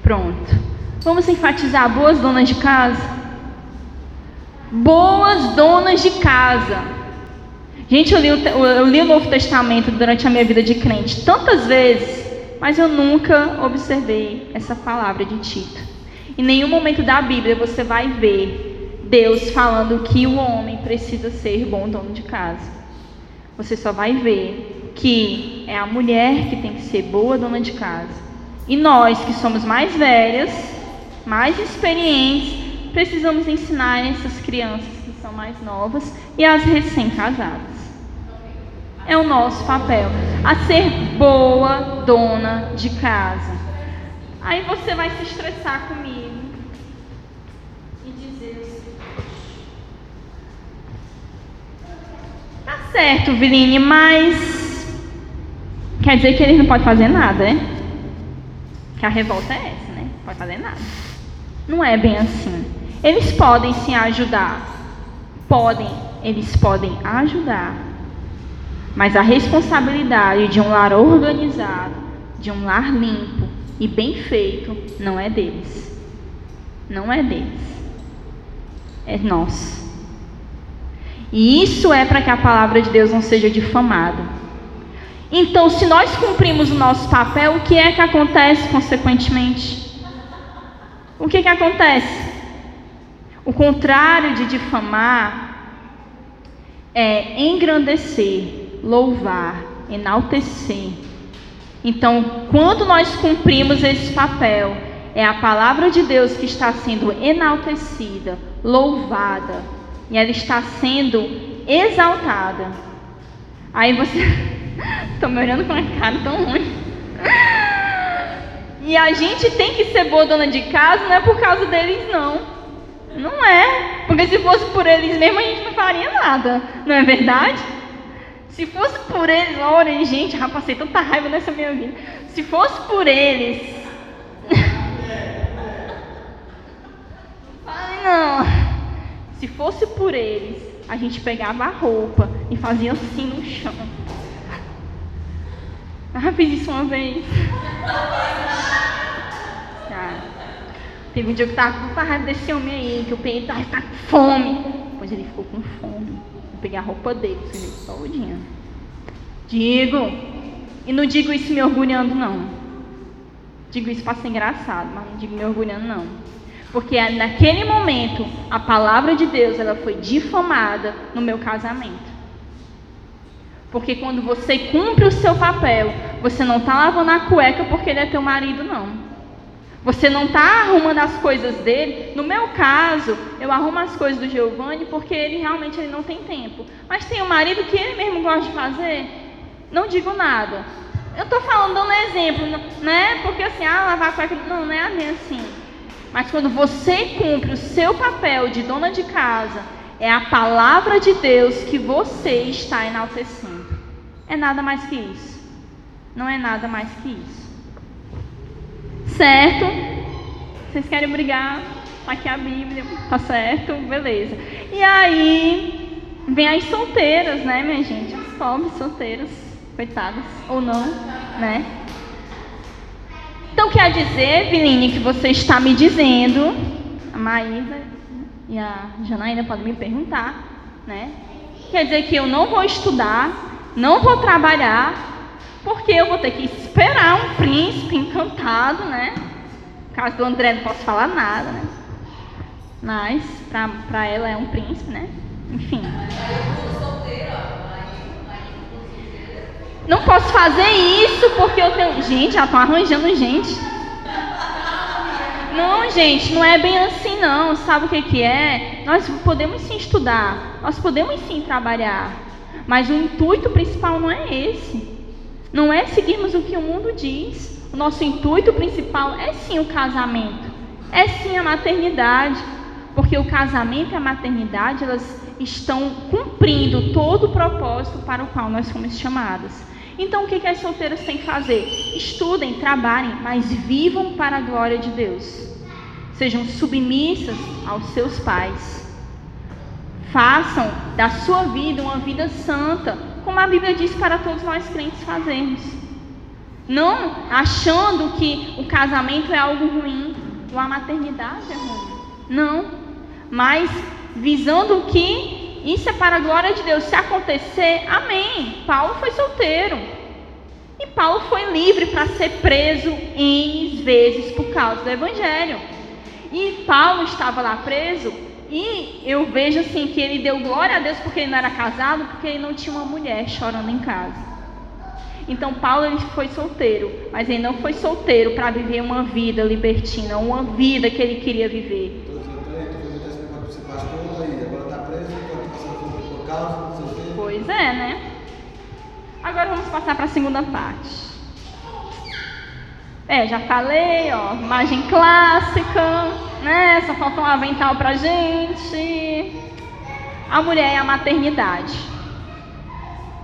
Pronto. Vamos enfatizar boas donas de casa? Boas donas de casa. Gente, eu li o Novo Testamento durante a minha vida de crente tantas vezes, mas eu nunca observei essa palavra de Tito. Em nenhum momento da Bíblia você vai ver Deus falando que o homem precisa ser bom dono de casa. Você só vai ver que é a mulher que tem que ser boa dona de casa. E nós, que somos mais velhas, mais experientes, precisamos ensinar essas crianças que são mais novas e as recém-casadas. É o nosso papel, a ser boa dona de casa. Aí você vai se estressar comigo e dizer assim: tá certo, Viline, mas quer dizer que ele não pode fazer nada, né? Que a revolta é essa, né? Não pode fazer nada. Não é bem assim. Eles podem se ajudar. Eles podem ajudar. Mas a responsabilidade de um lar organizado, de um lar limpo e bem feito, não é deles. Não é deles. É nosso. E isso é para que a palavra de Deus não seja difamada. Então, se nós cumprimos o nosso papel, o que é que acontece consequentemente? O que acontece? O contrário de difamar é engrandecer, louvar, enaltecer. Então, quando nós cumprimos esse papel, é a palavra de Deus que está sendo enaltecida, louvada, e ela está sendo exaltada. Aí você... Estão me olhando com uma cara tão ruim. E a gente tem que ser boa dona de casa, não é por causa deles, não. Não é. Porque se fosse por eles mesmo, a gente não faria nada. Não é verdade? Se fosse por eles, olha, gente, já passei tanta raiva nessa minha vida. Se fosse por eles... Ai, não. Se fosse por eles, a gente pegava a roupa e fazia assim no chão. Fiz isso uma vez. Teve um dia que eu estava com raiva desse homem aí, que eu peguei, estava com fome. Depois ele ficou com fome. Eu peguei a roupa dele, todinha. Digo, e não digo isso me orgulhando, não. Digo isso para ser engraçado, mas não digo me orgulhando, não. Porque naquele momento, a palavra de Deus, ela foi difamada no meu casamento. Porque quando você cumpre o seu papel, você não está lavando a cueca porque ele é teu marido, não. Você não está arrumando as coisas dele. No meu caso, eu arrumo as coisas do Giovanni porque ele realmente não tem tempo. Mas tem um marido que ele mesmo gosta de fazer. Não digo nada. Eu estou falando, dando exemplo, né? Porque assim, lavar a cueca, não é assim. Mas quando você cumpre o seu papel de dona de casa, é a palavra de Deus que você está enaltecendo. É nada mais que isso. Não é nada mais que isso. Certo? Vocês querem brigar? Tá aqui a Bíblia, tá certo? Beleza. E aí, vem as solteiras, né, minha gente? As pobres solteiras, coitadas, ou não, né? Então quer dizer, Viline, que você está me dizendo, a Maísa e a Janaína podem me perguntar, né? Quer dizer que eu não vou estudar, não vou trabalhar, porque eu vou ter que esperar um príncipe encantado, né? No caso do André não posso falar nada, né? Mas para ela é um príncipe, né? Enfim. Não posso fazer isso porque eu tenho... Gente, já estão arranjando gente. Não, gente, não é bem assim não. Sabe o que que é? Nós podemos sim estudar, nós podemos sim trabalhar, mas o intuito principal não é esse. Não é seguirmos o que o mundo diz. O nosso intuito principal é sim o casamento, é sim a maternidade, porque o casamento e a maternidade, elas estão cumprindo todo o propósito para o qual nós fomos chamadas. Então, o que as solteiras têm que fazer? Estudem, trabalhem, mas vivam para a glória de Deus. Sejam submissas aos seus pais. Façam da sua vida uma vida santa, como a Bíblia diz para todos nós crentes fazermos. Não achando que o casamento é algo ruim, ou a maternidade é ruim. Não, mas visando que isso é para a glória de Deus. Se acontecer, amém. Paulo foi solteiro. E Paulo foi livre para ser preso N vezes por causa do Evangelho. E Paulo estava lá preso, e eu vejo assim que ele deu glória a Deus porque ele não era casado, porque ele não tinha uma mulher chorando em casa. Então Paulo, ele foi solteiro, mas ele não foi solteiro para viver uma vida libertina, uma vida que ele queria viver. Pois é, né? Agora vamos passar para a segunda parte. Já falei, ó, imagem clássica, né? Só falta um avental pra gente. A mulher e a maternidade.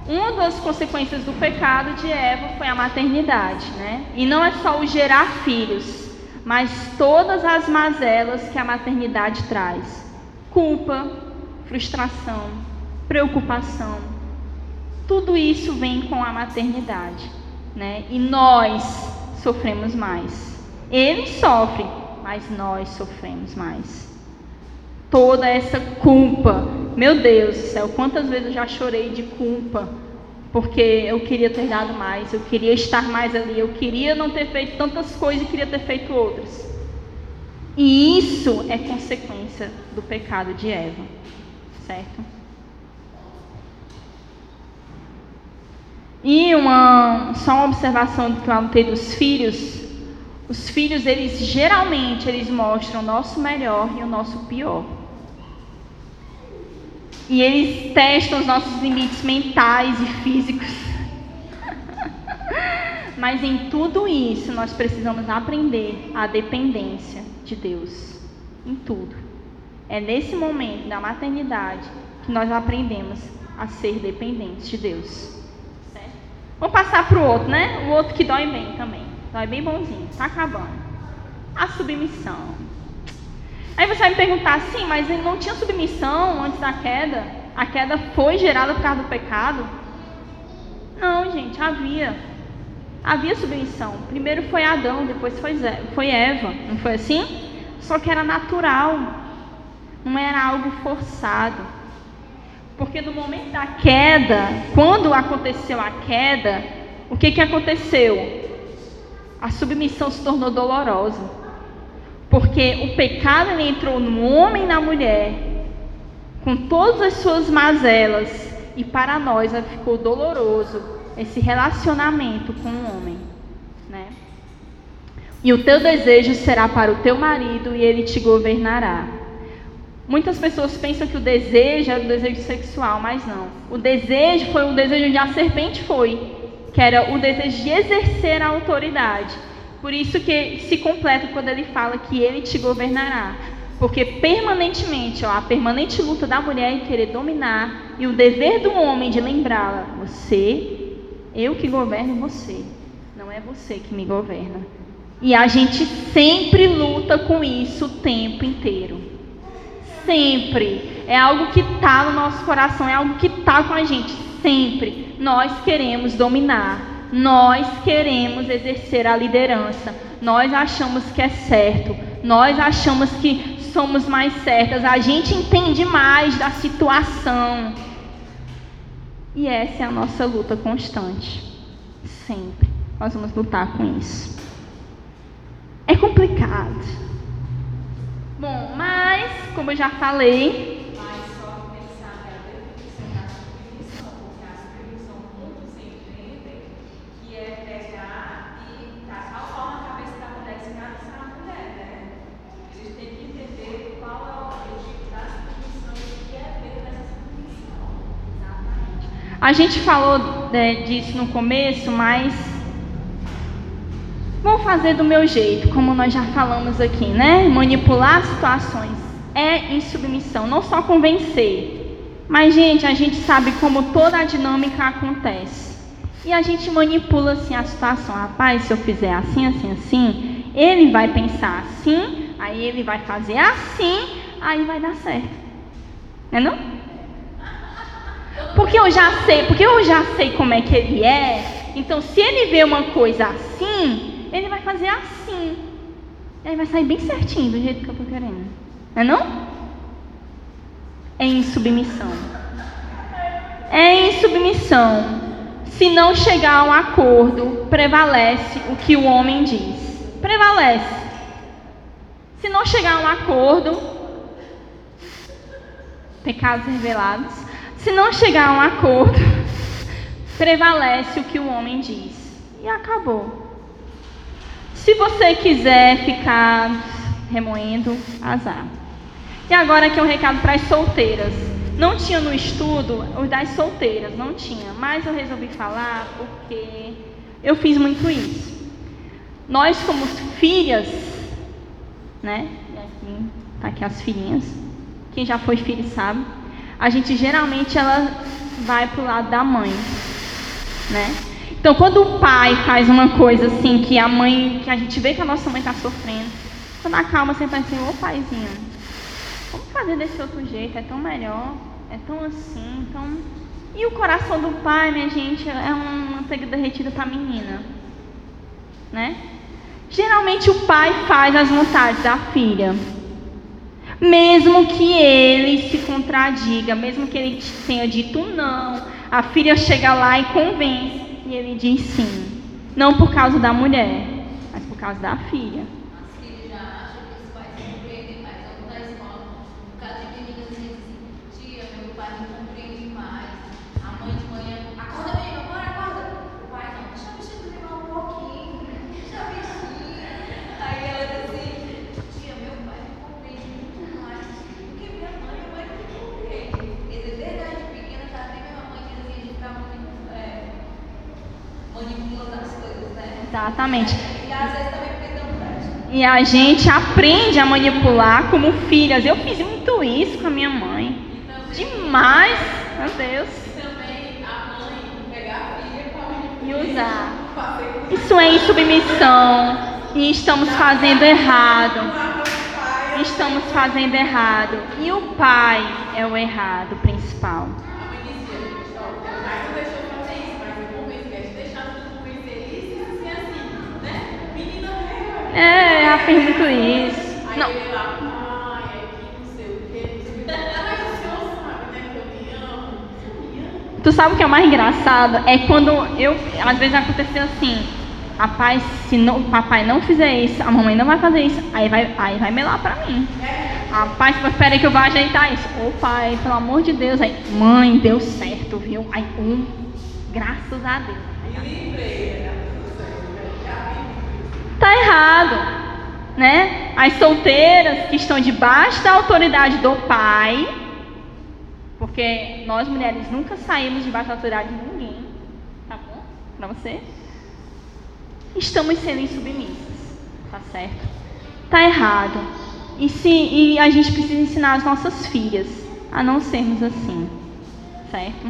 Uma das consequências do pecado de Eva foi a maternidade, né? E não é só o gerar filhos, mas todas as mazelas que a maternidade traz. Culpa, frustração, preocupação. Tudo isso vem com a maternidade, né? E nós sofremos mais. Ele sofre, mas nós sofremos mais. Toda essa culpa, meu Deus do céu, quantas vezes eu já chorei de culpa, porque eu queria ter dado mais, eu queria estar mais ali, eu queria não ter feito tantas coisas e queria ter feito outras. E isso é consequência do pecado de Eva, certo? E só uma observação do que eu anotei dos filhos. Os filhos, eles geralmente mostram o nosso melhor e o nosso pior. E eles testam os nossos limites mentais e físicos. Mas em tudo isso, nós precisamos aprender a dependência de Deus. Em tudo. É nesse momento da maternidade que nós aprendemos a ser dependentes de Deus. Certo? Vou passar para o outro, né? O outro que dói bem também. Dói bem bonzinho. Está acabando. A submissão. Aí você vai me perguntar, sim, mas ele não tinha submissão antes da queda? A queda foi gerada por causa do pecado? Não, gente, havia. Havia submissão. Primeiro foi Adão, depois foi Eva. Não foi assim? Só que era natural. Não era algo forçado. Porque no momento da queda, quando aconteceu a queda, o que aconteceu? A submissão se tornou dolorosa. Porque o pecado, ele entrou no homem e na mulher, com todas as suas mazelas, e para nós ficou doloroso esse relacionamento com o homem, né? E o teu desejo será para o teu marido e ele te governará. Muitas pessoas pensam que o desejo era o desejo sexual, mas não. O desejo foi o desejo onde a serpente foi, que era o desejo de exercer a autoridade. Por isso que se completa quando ele fala que ele te governará. Porque permanentemente, a permanente luta da mulher em querer dominar, e o dever do homem de lembrá-la, eu que governo você, não é você que me governa. E a gente sempre luta com isso o tempo inteiro. Sempre. É algo que está no nosso coração, é algo que está com a gente, sempre. Nós queremos dominar. Nós queremos exercer a liderança. Nós achamos que é certo. Nós achamos que somos mais certas. A gente entende mais da situação. E essa é a nossa luta constante. Sempre. Nós vamos lutar com isso. É complicado. Bom, mas, como eu já falei... A gente falou disso no começo, mas vou fazer do meu jeito, como nós já falamos aqui, né? Manipular situações é insubmissão, não só convencer. Mas, gente, a gente sabe como toda a dinâmica acontece. E a gente manipula assim a situação. Rapaz, se eu fizer assim, assim, assim, ele vai pensar assim, aí ele vai fazer assim, aí vai dar certo. Não é não? Porque eu já sei como é que ele é. Então, se ele vê uma coisa assim, ele vai fazer assim. E aí vai sair bem certinho, do jeito que eu estou querendo. Não é não? É insubmissão. É insubmissão. Se não chegar a um acordo, prevalece o que o homem diz. Prevalece. Se não chegar a um acordo, pecados revelados. Se não chegar a um acordo, prevalece o que o homem diz. E acabou. Se você quiser ficar remoendo, azar. E agora aqui é um recado para as solteiras. Não tinha no estudo os das solteiras, não tinha. Mas eu resolvi falar porque eu fiz muito isso. Nós como filhas, né? E aqui, tá aqui as filhinhas. Quem já foi filho sabe. A gente geralmente ela vai pro lado da mãe, né? Então quando o pai faz uma coisa assim que a gente vê que a nossa mãe está sofrendo, quando acalma você pensa assim, ô paizinho, vamos fazer desse outro jeito, é tão melhor, é tão assim, tão... E o coração do pai, minha gente, é uma manteiga derretida para a menina, né? Geralmente o pai faz as vontades da filha. Mesmo que ele se contradiga, mesmo que ele tenha dito não, a filha chega lá e convence, e ele diz sim. Não por causa da mulher, mas por causa da filha. As filhas já acham que os pais se compreendem mais. Vamos na escola, um caso de meninas dizem assim, tia, meu pai me compreende mais. A mãe de manhã, acorda bem, meu pai, acorda. O pai não, deixa eu mexer no irmão um pouquinho, deixa eu mexer. Aí ela diz assim, tia, meu pai me compreende muito mais do que minha mãe não me compreende. Quer dizer, desde a gente pequena já tem minha mãe que dizia, a gente ficava muito manipulando as coisas, né? Exatamente. E às vezes também perdão prática. E a gente aprende a manipular como filhas. Eu fiz muito isso com a minha mãe. Demais, meu Deus. E também a mãe pegar a filha para E usar. Isso é insubmissão. E estamos fazendo errado. Estamos fazendo errado. E o pai é o errado principal. a mãe dizia, ó, teu pai não deixou fazer isso, mas eu convenci, deixar tu convencer isso e assim, né? Menina É, já fiz muito isso. Aí Não. ele lá, ai, aqui não sei o quê, não sei o quê. Mas o senhor sabe, né, que eu me amo. Eu me amo. Tu sabe o que é o mais engraçado? É quando às vezes aconteceu assim, rapaz, se o papai não fizer isso, a mamãe não vai fazer isso, aí vai melar pra mim. Rapaz, espera que eu vou ajeitar isso. Ô pai, pelo amor de Deus, aí, mãe, deu certo, viu? Aí, graças a Deus. Tá errado, né? As solteiras que estão debaixo da autoridade do pai, porque nós mulheres nunca saímos debaixo da autoridade de ninguém, tá bom? Pra você? Estamos sendo insubmissas, tá certo? Tá errado. E a gente precisa ensinar as nossas filhas a não sermos assim, certo?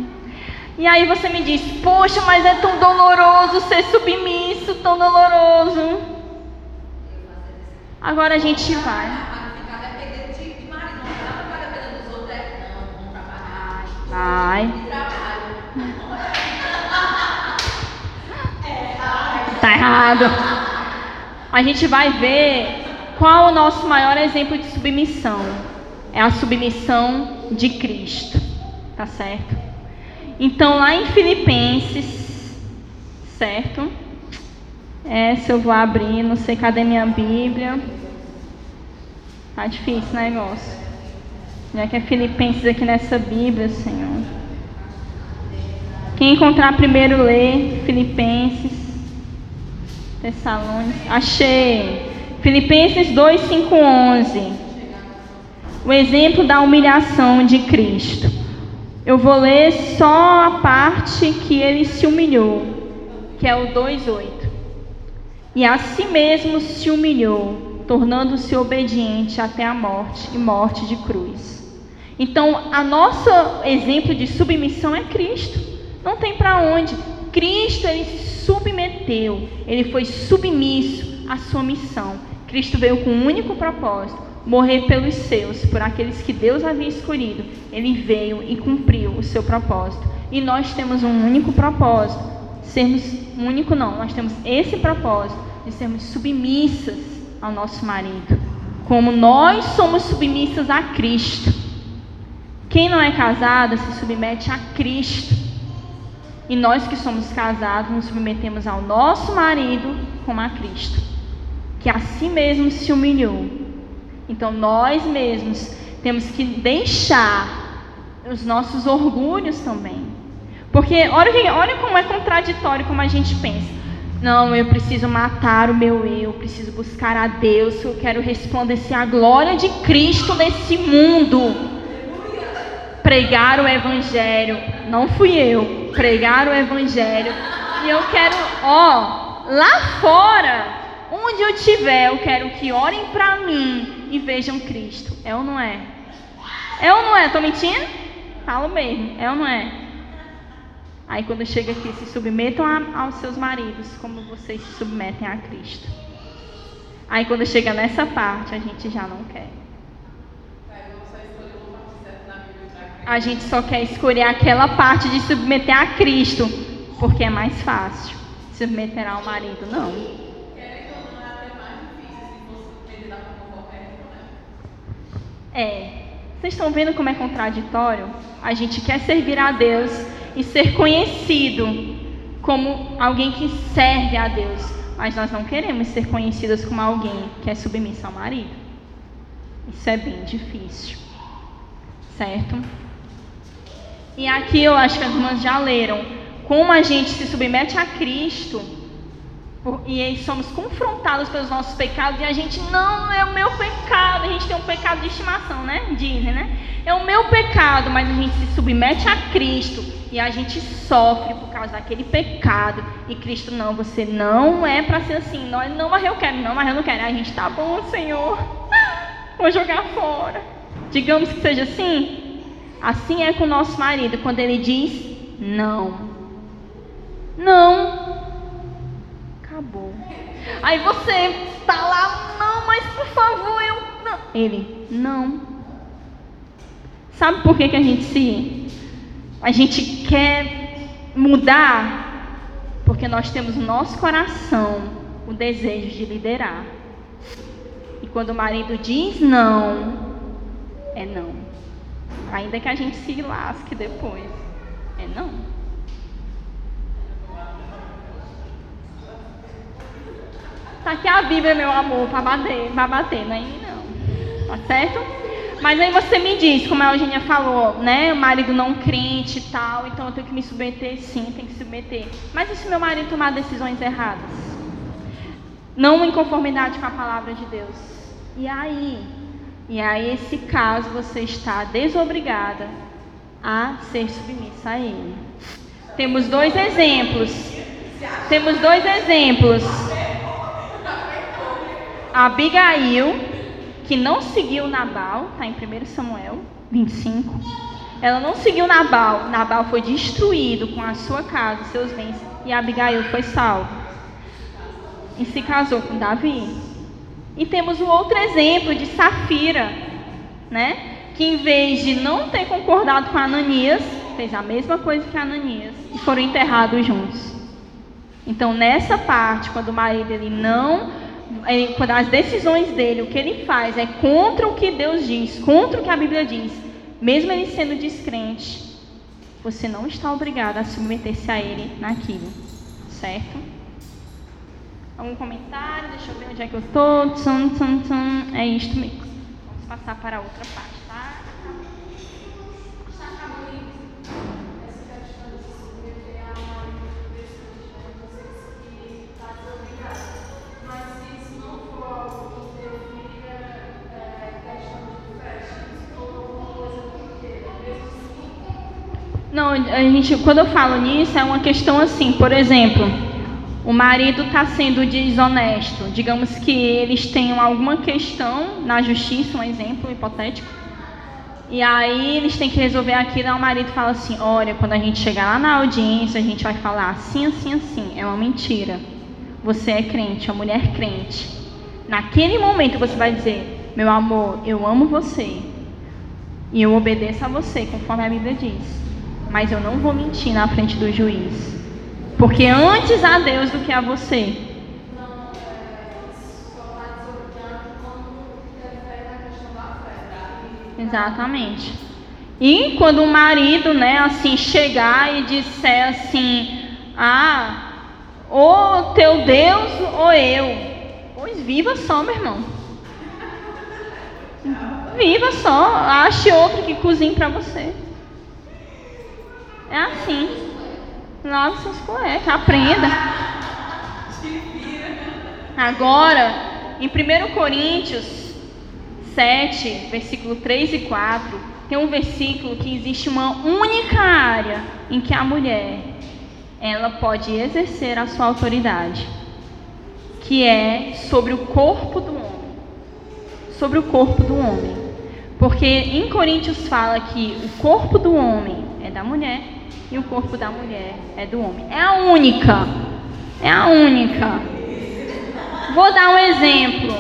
E aí você me diz, poxa, mas é tão doloroso ser submisso, tão doloroso. Agora a gente vai. Ficar dependendo de marido, não dá pra ficar dependendo dos outros, não, vamos trabalhar. Vai. Trabalho. Tá errado. A gente vai ver qual o nosso maior exemplo de submissão. É a submissão de Cristo. Tá certo? Então, lá em Filipenses, certo? Se eu vou abrir, não sei cadê minha Bíblia. Tá difícil o negócio. Já que é Filipenses aqui nessa Bíblia, Senhor. Quem encontrar primeiro lê Filipenses. Tessalônicos. Achei. Filipenses 2, 5, 11. O exemplo da humilhação de Cristo. Eu vou ler só a parte que ele se humilhou, que é o 2:8. E a si mesmo se humilhou, tornando-se obediente até a morte, e morte de cruz. Então, a nosso exemplo de submissão é Cristo. Não tem para onde. Cristo, ele se submeteu, ele foi submisso à sua missão. Cristo veio com um único propósito: morrer pelos seus, por aqueles que Deus havia escolhido. Ele veio e cumpriu o seu propósito. E nós temos um único propósito, nós temos esse propósito de sermos submissas ao nosso marido, como nós somos submissas a Cristo. Quem não é casada se submete a Cristo. E nós que somos casados nos submetemos ao nosso marido como a Cristo, que a si mesmo se humilhou. Então nós mesmos temos que deixar os nossos orgulhos também. Porque olha como é contraditório como a gente pensa. Não, eu preciso matar o meu eu, preciso buscar a Deus, eu quero resplandecer a glória de Cristo nesse mundo. Pregar o Evangelho, não fui eu, pregar o Evangelho. E eu quero, lá fora, onde eu estiver, eu quero que orem para mim e vejam Cristo. É ou não é? É ou não é? Estou mentindo? Falo mesmo, é ou não é? Aí quando chega aqui, se submetam aos seus maridos, como vocês se submetem a Cristo. Aí quando chega nessa parte, a gente já não quer. A gente só quer escolher aquela parte de submeter a Cristo, porque é mais fácil. Submeter ao marido, não. Querendo ou não, é até mais difícil se fosse submeter da forma correta, né? Vocês estão vendo como é contraditório? A gente quer servir a Deus e ser conhecido como alguém que serve a Deus, mas nós não queremos ser conhecidas como alguém que é submissa ao marido. Isso é bem difícil, certo? E aqui eu acho que as irmãs já leram como a gente se submete a Cristo e aí somos confrontados pelos nossos pecados e a gente, não é o meu pecado. A gente tem um pecado de estimação, né? Dizem, né? É o meu pecado, mas a gente se submete a Cristo e a gente sofre por causa daquele pecado. E Cristo, não, você não é para ser assim. Não, mas eu quero, não, mas eu não quero. A gente, tá bom, Senhor, vou jogar fora. Digamos que seja assim. Assim é com o nosso marido, quando ele diz não. Não. Acabou. Aí você tá lá, não, mas por favor, eu não. Ele, não. Sabe por que a gente quer mudar? Porque nós temos no nosso coração o desejo de liderar. E quando o marido diz não, é não. Ainda que a gente se lasque depois. É não. Tá aqui a Bíblia, meu amor, para bater, não é em mim não. Tá certo? Mas aí você me diz, como a Eugênia falou, né? O marido não crente e tal, então eu tenho que me submeter, sim, tenho que submeter. Mas e se meu marido tomar decisões erradas? Não em conformidade com a palavra de Deus. E aí, esse caso, você está desobrigada a ser submissa a ele. Temos dois exemplos. A Abigail, que não seguiu Nabal, está em 1 Samuel 25. Ela não seguiu Nabal. Nabal foi destruído com a sua casa, seus bens, e Abigail foi salva. E se casou com Davi. E temos o outro exemplo de Safira, né? Que em vez de não ter concordado com Ananias, fez a mesma coisa que Ananias e foram enterrados juntos. Então, nessa parte, quando o marido quando as decisões dele, o que ele faz é contra o que Deus diz, contra o que a Bíblia diz, mesmo ele sendo descrente, você não está obrigado a submeter-se a ele naquilo, certo? Algum comentário? Deixa eu ver onde é que eu estou. É isto mesmo. Vamos passar para a outra parte, tá? Essa questão de se submeter a marido vocês que está desobrigado. Mas se isso não for algo que interfira questão de festa, se for alguma coisa pequena, mesmo assim, Não, quando eu falo nisso, é uma questão assim, por exemplo, o marido está sendo desonesto. Digamos que eles tenham alguma questão na justiça, um exemplo hipotético. E aí eles têm que resolver aquilo, e o marido fala assim, olha, quando a gente chegar lá na audiência, a gente vai falar assim, assim, assim. É uma mentira. Você é crente, a mulher é crente. Naquele momento você vai dizer, meu amor, eu amo você. E eu obedeço a você, conforme a Bíblia diz. Mas eu não vou mentir na frente do juiz. Porque antes a Deus do que a você. Não, só vai desordenando quando interfere na questão da fé. Exatamente. E quando o marido, né, assim, chegar e disser assim, ou teu Deus ou eu. Pois viva só, meu irmão. Viva só. Ache outro que cozinhe para você. É assim. Lave seus cuecas, aprenda. Agora, em 1 Coríntios 7, versículo 3 e 4, tem um versículo que existe uma única área em que a mulher, ela pode exercer a sua autoridade, que é sobre o corpo do homem. Sobre o corpo do homem. Porque em Coríntios fala que o corpo do homem é da mulher e o corpo da mulher é do homem. É a única. É a única. Vou dar um exemplo.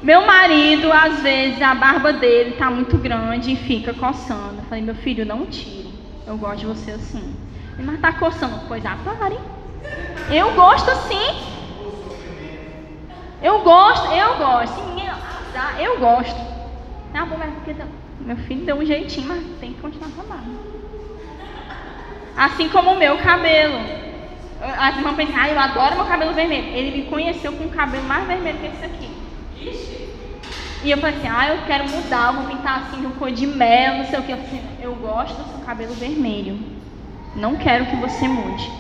Meu marido, às vezes, a barba dele está muito grande e fica coçando. Eu falei, meu filho, não tire. Eu gosto de você assim. Ele, mas está coçando. Pois pare. Eu gosto assim. Eu gosto. Se ninguém dá, eu gosto. Ah, bom, mas porque meu filho deu um jeitinho, mas tem que continuar com a barba. Assim como o meu cabelo. As irmãs pensam, eu adoro meu cabelo vermelho. Ele me conheceu com um cabelo mais vermelho que esse aqui. E eu falei assim, eu quero mudar, eu vou pintar assim com cor de mel, não sei o que. Eu falei assim, eu gosto do seu cabelo vermelho. Não quero que você mude.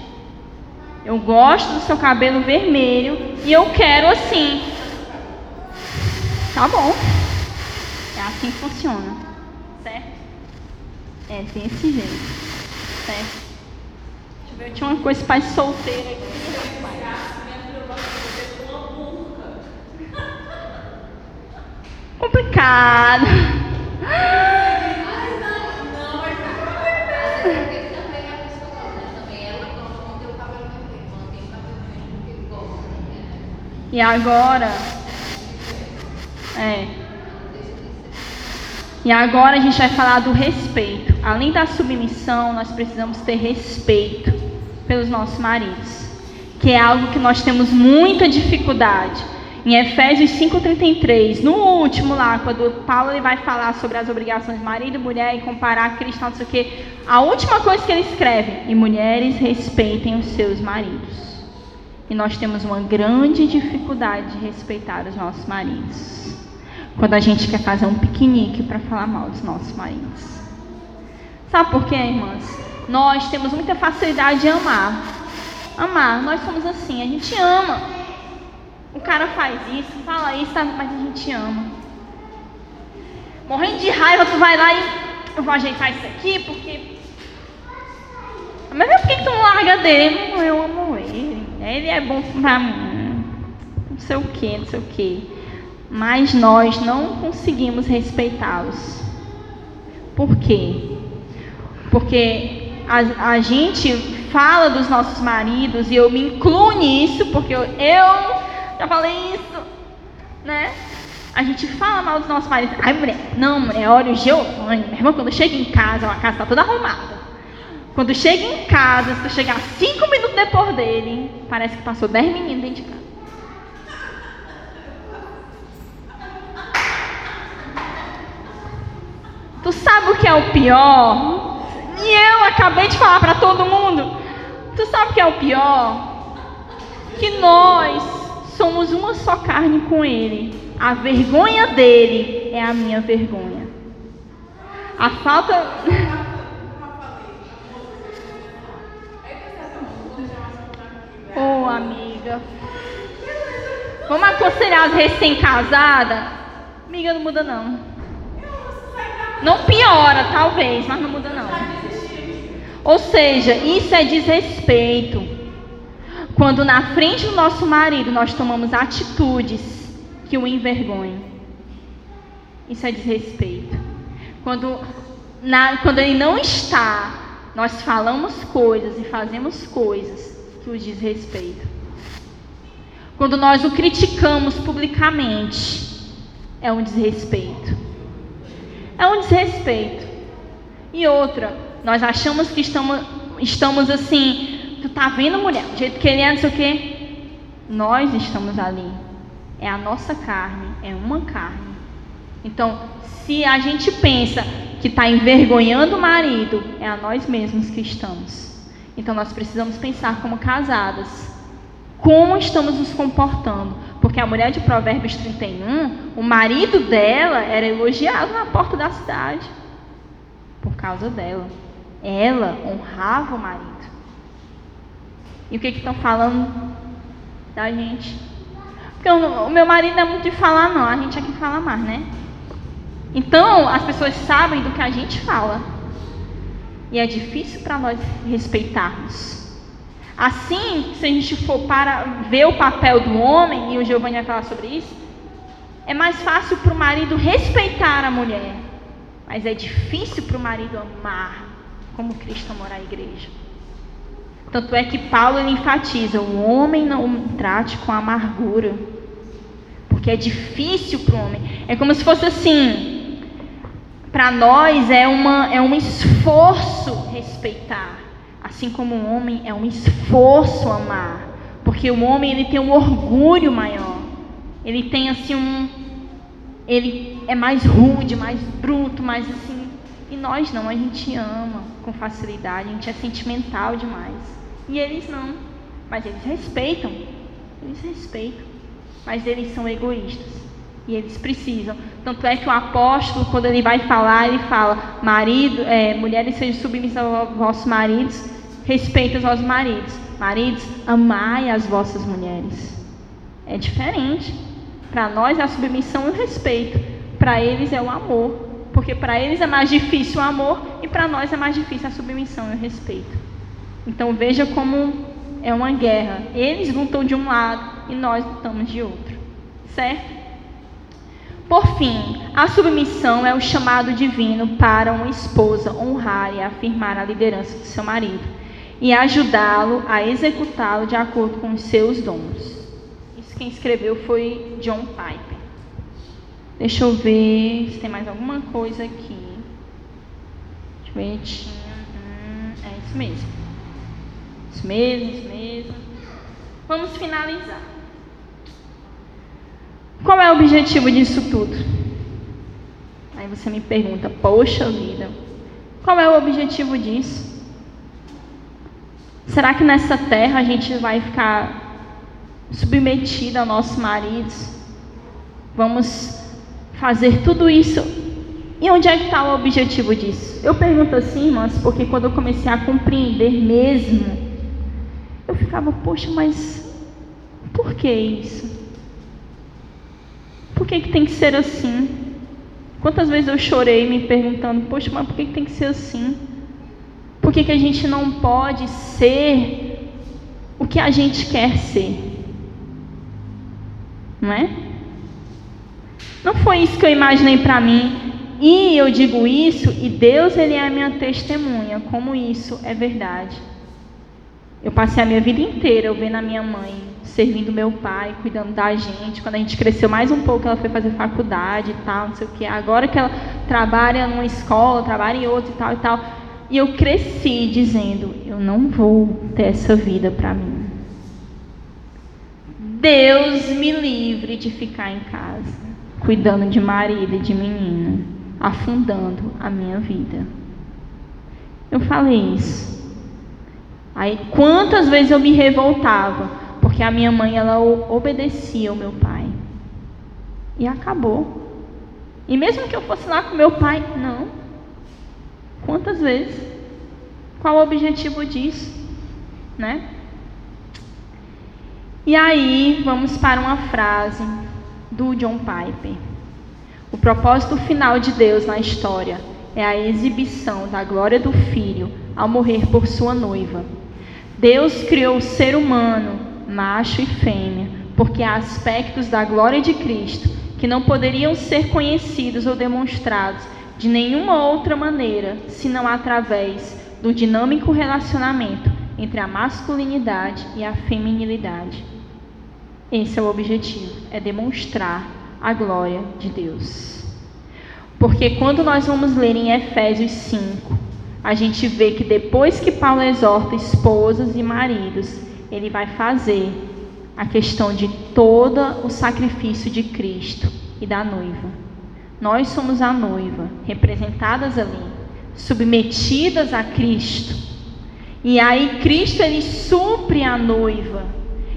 Eu gosto do seu cabelo vermelho e eu quero assim. Tá bom. É assim que funciona. Certo? É desse jeito. Certo? Deixa eu ver, eu tinha uma coisa para solteira aqui. Complicado. E agora, E agora a gente vai falar do respeito. Além da submissão, nós precisamos ter respeito pelos nossos maridos, que é algo que nós temos muita dificuldade. Em Efésios 5:33, no último lá, quando Paulo ele vai falar sobre as obrigações de marido e mulher e comparar cristão, não sei o quê, a última coisa que ele escreve: e mulheres respeitem os seus maridos. E nós temos uma grande dificuldade de respeitar os nossos maridos, quando a gente quer fazer um piquenique para falar mal dos nossos maridos. Sabe por quê, irmãs? Nós temos muita facilidade de amar. Nós somos assim, a gente ama. O cara faz isso, fala isso, mas a gente ama. Morrendo de raiva, tu vai lá e eu vou ajeitar isso aqui, porque... Mas por que tu não larga dele? Eu amo ele. Ele é bom pra mim. Não sei o que. Mas nós não conseguimos respeitá-los. Por quê? Porque a gente fala dos nossos maridos, e eu me incluo nisso, porque eu já falei isso, né? A gente fala mal dos nossos maridos. Ai, mulher, olha o Giovanni. Minha irmã, quando chega em casa, a casa está toda arrumada. Quando chega em casa, se tu chegar 5 minutos depois dele, parece que passou 10 meninos dentro de casa. Tu sabe o que é o pior? E eu acabei de falar para todo mundo. Tu sabe o que é o pior? Que nós somos uma só carne com ele. A vergonha dele é a minha vergonha. A falta... Amiga. Vamos aconselhar as recém-casadas? Amiga, não muda não. Não piora, talvez, mas não muda não. Ou seja, isso é desrespeito. Quando na frente do nosso marido nós tomamos atitudes que o envergonham. Isso é desrespeito. Quando ele não está, nós falamos coisas e fazemos coisas que o desrespeitam. Quando nós o criticamos publicamente, é um desrespeito. É um desrespeito. E outra, nós achamos que estamos assim, tu tá vendo, mulher, do jeito que ele é, não sei o quê. Nós estamos ali. É a nossa carne, é uma carne. Então, se a gente pensa que está envergonhando o marido, é a nós mesmos que estamos. Então, nós precisamos pensar como casadas. Como estamos nos comportando? Porque a mulher de Provérbios 31, o marido dela era elogiado na porta da cidade. Por causa dela. Ela honrava o marido. E o que estão falando da gente? Porque o meu marido não é muito de falar, não. A gente é que fala mais, né? Então, as pessoas sabem do que a gente fala. E é difícil para nós respeitarmos. Assim, se a gente for para ver o papel do homem, e o Giovanni vai falar sobre isso, é mais fácil para o marido respeitar a mulher. Mas é difícil para o marido amar, como Cristo amou a igreja. Tanto é que Paulo ele enfatiza, o homem não trate com amargura. Porque é difícil para o homem. É como se fosse assim, para nós é um esforço respeitar. Assim como o homem é um esforço amar. Porque o homem ele tem um orgulho maior. Ele tem assim ele é mais rude, mais bruto, mais assim. E nós não, a gente ama com facilidade, a gente é sentimental demais. E eles não. Mas eles respeitam. Mas eles são egoístas. E eles precisam. Tanto é que o apóstolo, quando ele vai falar, ele fala: mulheres sejam submissas aos vossos maridos, respeitem os vossos maridos. Maridos, amai as vossas mulheres. É diferente. Para nós é a submissão e o respeito. Para eles é o amor. Porque para eles é mais difícil o amor e para nós é mais difícil a submissão e o respeito. Então veja como é uma guerra. Eles lutam de um lado e nós lutamos de outro. Certo? Por fim, a submissão é o chamado divino para uma esposa honrar e afirmar a liderança do seu marido e ajudá-lo a executá-lo de acordo com os seus dons. Isso quem escreveu foi John Piper. Deixa eu ver se tem mais alguma coisa aqui. Deixa eu ver. É isso mesmo. Isso mesmo. Vamos finalizar. Qual é o objetivo disso tudo? Aí você me pergunta, poxa vida, qual é o objetivo disso? Será que nessa terra a gente vai ficar submetida aos nossos maridos? Vamos fazer tudo isso? E onde é que está o objetivo disso? Eu pergunto assim, irmãs, porque quando eu comecei a compreender mesmo, eu ficava, poxa, mas por que isso? Por que tem que ser assim? Quantas vezes eu chorei me perguntando, poxa, mas por que tem que ser assim? Por que a gente não pode ser o que a gente quer ser? Não é? Não foi isso que eu imaginei para mim. E eu digo isso, e Deus ele é a minha testemunha, como isso é verdade. Eu passei a minha vida inteira eu vendo a minha mãe servindo meu pai, cuidando da gente. Quando a gente cresceu mais um pouco, ela foi fazer faculdade e tal, não sei o que. Agora que ela trabalha numa escola, trabalha em outra e tal e tal. E eu cresci dizendo, eu não vou ter essa vida para mim. Deus me livre de ficar em casa, cuidando de marido e de menina, afundando a minha vida. Eu falei isso. Aí quantas vezes eu me revoltava, porque a minha mãe ela obedecia ao meu pai. E acabou. E mesmo que eu fosse lá com meu pai, não. Quantas vezes? Qual o objetivo disso? Né? E aí vamos para uma frase do John Piper. O propósito final de Deus na história é a exibição da glória do Filho ao morrer por sua noiva. Deus criou o ser humano, macho e fêmea, porque há aspectos da glória de Cristo que não poderiam ser conhecidos ou demonstrados de nenhuma outra maneira, senão através do dinâmico relacionamento entre a masculinidade e a feminilidade. Esse é o objetivo, é demonstrar a glória de Deus. Porque quando nós vamos ler em Efésios 5, a gente vê que depois que Paulo exorta esposas e maridos, ele vai fazer a questão de todo o sacrifício de Cristo e da noiva. Nós somos a noiva, representadas ali, submetidas a Cristo. E aí Cristo, ele supre a noiva.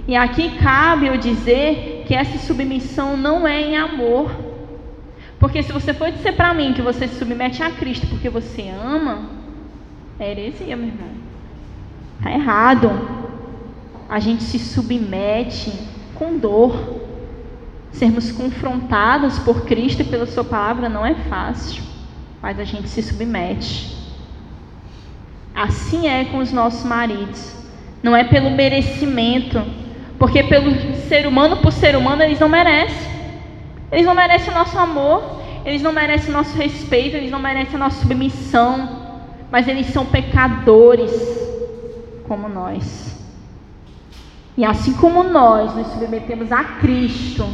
E aqui cabe eu dizer que essa submissão não é em amor. Porque se você for dizer para mim que você se submete a Cristo porque você ama, é heresia, meu irmão. Está errado. A gente se submete com dor. Sermos confrontadas por Cristo e pela sua palavra não é fácil, mas a gente se submete. Assim é com os nossos maridos. Não é pelo merecimento, porque pelo ser humano por ser humano eles não merecem. Eles não merecem o nosso amor, eles não merecem o nosso respeito, eles não merecem a nossa submissão, mas eles são pecadores como nós. E assim como nós nos submetemos a Cristo,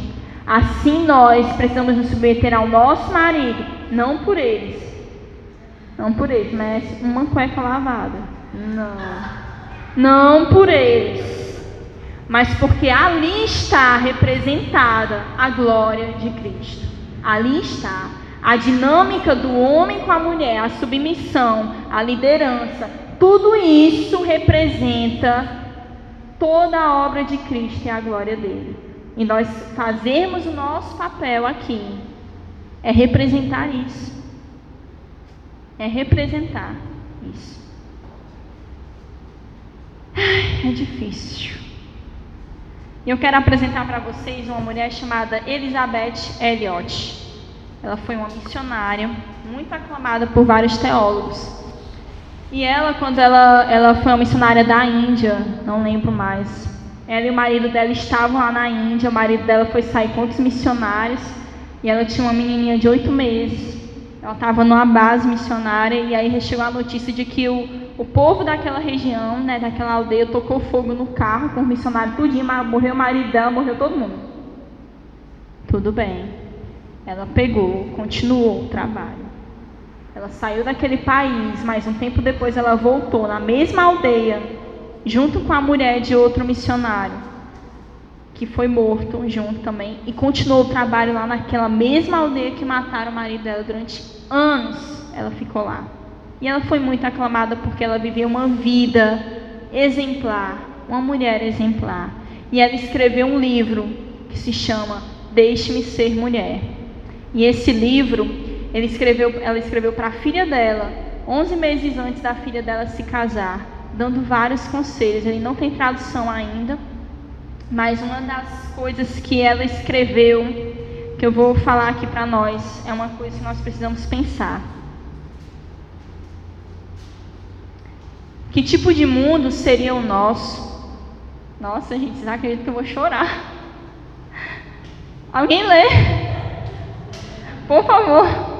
assim nós precisamos nos submeter ao nosso marido, não por eles, merece uma cueca lavada, não por eles, mas porque ali está representada a glória de Cristo. Ali está a dinâmica do homem com a mulher, a submissão, a liderança, tudo isso representa toda a obra de Cristo e a glória dele. E nós fazermos o nosso papel aqui é representar isso. É representar isso. É difícil. E eu quero apresentar para vocês uma mulher chamada Elizabeth Elliot. Ela foi uma missionária muito aclamada por vários teólogos. E ela, quando ela foi uma missionária da Índia, não lembro mais, ela e o marido dela estavam lá na Índia, o marido dela foi sair com outros missionários, e ela tinha uma menininha de 8 meses, ela estava numa base missionária, e aí chegou a notícia de que o povo daquela região, né, daquela aldeia, tocou fogo no carro com os missionários tudinho, morreu o marido dela, morreu todo mundo. Tudo bem, ela pegou, continuou o trabalho. Ela saiu daquele país, mas um tempo depois ela voltou na mesma aldeia, junto com a mulher de outro missionário, que foi morto junto também, e continuou o trabalho lá naquela mesma aldeia que mataram o marido dela. Durante anos ela ficou lá. E ela foi muito aclamada porque ela viveu uma vida exemplar, uma mulher exemplar. E ela escreveu um livro que se chama Deixe-me Ser Mulher. E esse livro ela escreveu para a filha dela, 11 meses antes da filha dela se casar, dando vários conselhos. Ele não tem tradução ainda, mas uma das coisas que ela escreveu, que eu vou falar aqui para nós, é uma coisa que nós precisamos pensar. Que tipo de mundo seria o nosso? Nossa, gente, vocês acreditam que eu vou chorar? Alguém lê? Por favor.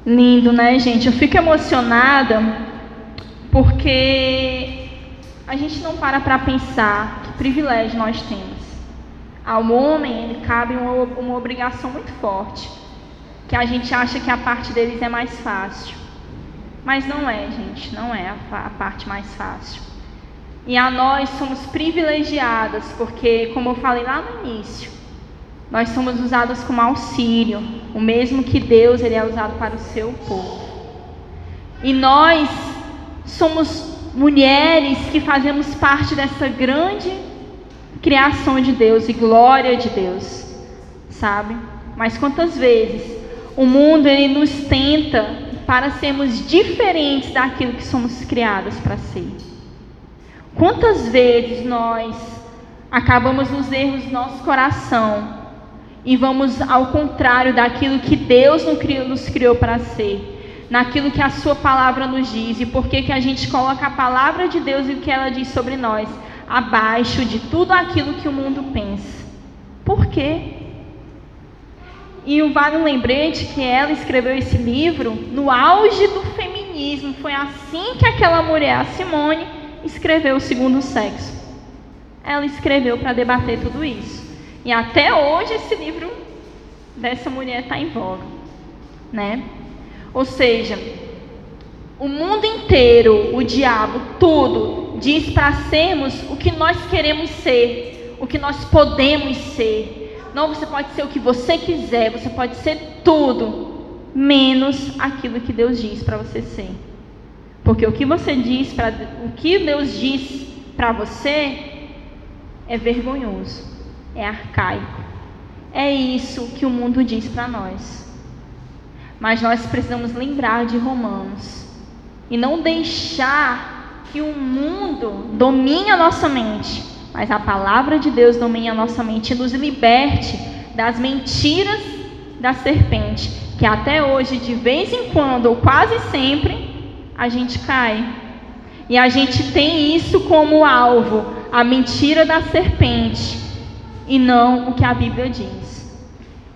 Lindo, né, gente? Eu fico emocionada porque a gente não para pensar que privilégio nós temos. Ao homem, ele cabe uma obrigação muito forte, que a gente acha que a parte deles é mais fácil. Mas não é, gente, não é a parte mais fácil. E a nós somos privilegiadas, porque, como eu falei lá no início, nós somos usadas como auxílio, o mesmo que Deus, ele é usado para o seu povo. E nós somos mulheres que fazemos parte dessa grande criação de Deus e glória de Deus, sabe? Mas quantas vezes o mundo ele nos tenta para sermos diferentes daquilo que somos criadas para ser? Quantas vezes nós acabamos nos erros do nosso coração e vamos ao contrário daquilo que Deus nos criou para ser, naquilo que a sua palavra nos diz, e por que a gente coloca a palavra de Deus e o que ela diz sobre nós abaixo de tudo aquilo que o mundo pensa? Por quê? E vale um lembrete que ela escreveu esse livro no auge do feminismo. Foi assim que aquela mulher, a Simone, escreveu O Segundo Sexo. Ela escreveu para debater tudo isso. E até hoje esse livro dessa mulher está em voga, né? Ou seja, o mundo inteiro, o diabo, tudo, diz para sermos o que nós queremos ser, o que nós podemos ser. Não, você pode ser o que você quiser, você pode ser tudo, menos aquilo que Deus diz para você ser. Porque o que Deus diz para você é vergonhoso, é arcaico. É isso que o mundo diz para nós. Mas nós precisamos lembrar de Romanos e não deixar que o mundo domine a nossa mente, mas a palavra de Deus domine a nossa mente e nos liberte das mentiras da serpente, que até hoje, de vez em quando, ou quase sempre, a gente cai. E a gente tem isso como alvo, a mentira da serpente, e não o que a Bíblia diz.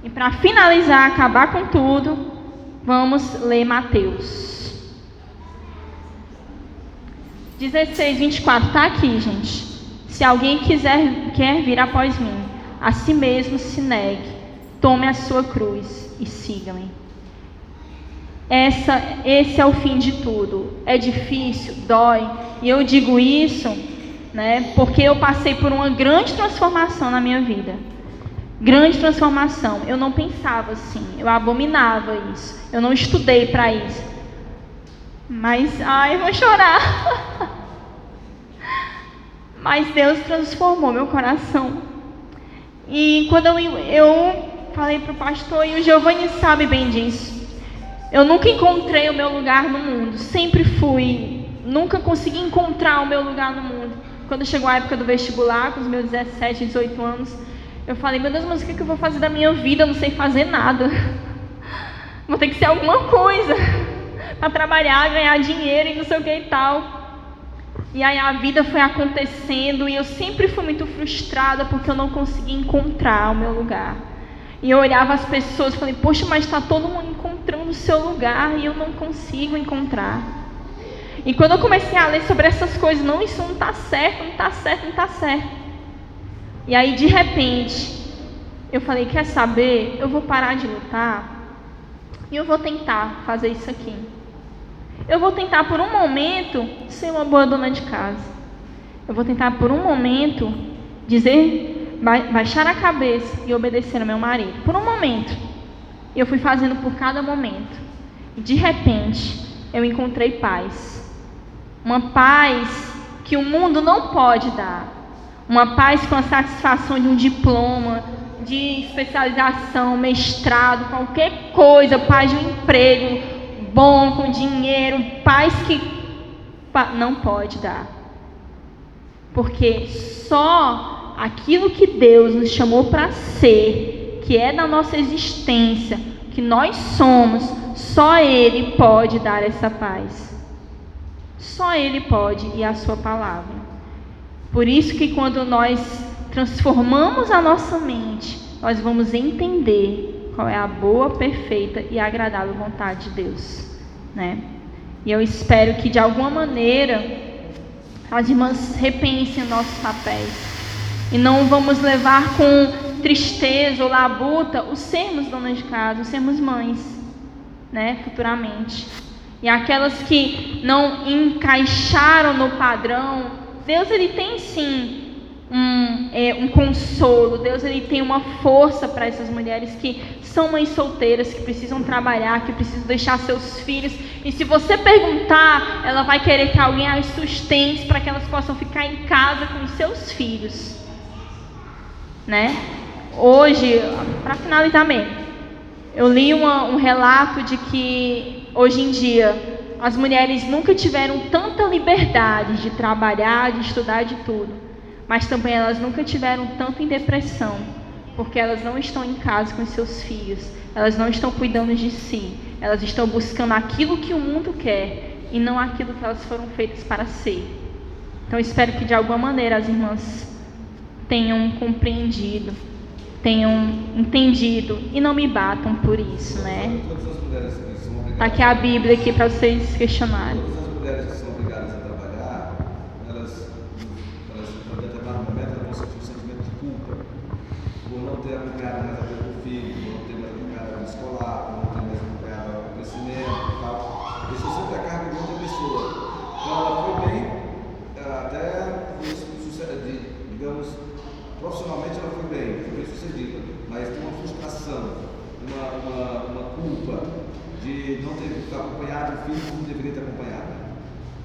E para finalizar, acabar com tudo, vamos ler Mateus 16, 24, está aqui, gente. Se alguém quer vir após mim, a si mesmo se negue, tome a sua cruz e siga-me. Esse é o fim de tudo. É difícil, dói. E eu digo isso, né, porque eu passei por uma grande transformação na minha vida. Grande transformação. Eu não pensava assim, eu abominava isso. Eu não estudei para isso. Mas, eu vou chorar. Mas Deus transformou meu coração. E quando eu falei para o pastor, e o Giovanni sabe bem disso, eu nunca encontrei o meu lugar no mundo. Sempre fui, nunca consegui encontrar o meu lugar no mundo. Quando chegou a época do vestibular, com os meus 17, 18 anos, eu falei, meu Deus, mas o que eu vou fazer da minha vida? Eu não sei fazer nada. Vou ter que ser alguma coisa para trabalhar, ganhar dinheiro e não sei o que e tal. E aí a vida foi acontecendo e eu sempre fui muito frustrada porque eu não conseguia encontrar o meu lugar. E eu olhava as pessoas e falei, poxa, mas está todo mundo encontrando o seu lugar e eu não consigo encontrar. E quando eu comecei a ler sobre essas coisas, não, isso não está certo, não está certo, não está certo. E aí de repente, eu falei, quer saber? Eu vou parar de lutar e eu vou tentar fazer isso aqui. Eu vou tentar por um momento ser uma boa dona de casa. Eu vou tentar por um momento baixar a cabeça e obedecer ao meu marido. Por um momento. E eu fui fazendo por cada momento. E de repente, eu encontrei paz. Uma paz que o mundo não pode dar. Uma paz com a satisfação de um diploma, de especialização, mestrado, qualquer coisa, paz de um emprego bom, com dinheiro, paz que não pode dar. Porque só aquilo que Deus nos chamou para ser, que é da nossa existência, que nós somos, só Ele pode dar essa paz. Só Ele pode, e a sua palavra. Por isso que quando nós transformamos a nossa mente, nós vamos entender qual é a boa, perfeita e agradável vontade de Deus, né? E eu espero que de alguma maneira as irmãs repensem nossos papéis e não vamos levar com tristeza ou labuta o sermos donas de casa, o sermos mães, né, futuramente. E aquelas que não encaixaram no padrão, Deus ele tem sim um consolo. Deus ele tem uma força para essas mulheres que são mães solteiras, que precisam trabalhar, que precisam deixar seus filhos. E se você perguntar, ela vai querer que alguém as sustente para que elas possam ficar em casa com os seus filhos, né? Hoje, para finalizar mesmo, Eu li um relato de que hoje em dia as mulheres nunca tiveram tanta liberdade de trabalhar, de estudar, de tudo, mas também elas nunca tiveram tanto em depressão, porque elas não estão em casa com seus filhos, elas não estão cuidando de si, elas estão buscando aquilo que o mundo quer e não aquilo que elas foram feitas para ser. Então espero que de alguma maneira as irmãs tenham compreendido, tenham entendido e não me batam por isso, né? Todas as mulheres que são obrigadas. Tá aqui a Bíblia aqui para vocês questionarem. Todas as mulheres que são obrigadas a trabalhar, elas em determinado momento, elas vão sentir um sentimento de culpa por não ter acompanhado mais a vida do filho, por não ter mais acompanhado a vida escolar, por não ter mais acompanhado o crescimento e tal. Isso sempre é carga de outra pessoa. Então ela foi bem, até digamos, profissionalmente ela foi bem sucedida, mas tem uma frustração, uma culpa de não ter acompanhado o filho como deveria ter acompanhado.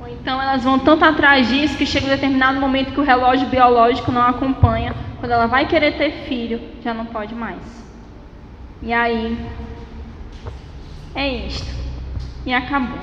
Ou então elas vão tanto atrás disso que chega um determinado momento que o relógio biológico não acompanha. Quando ela vai querer ter filho, já não pode mais. E aí, é isto. E acabou.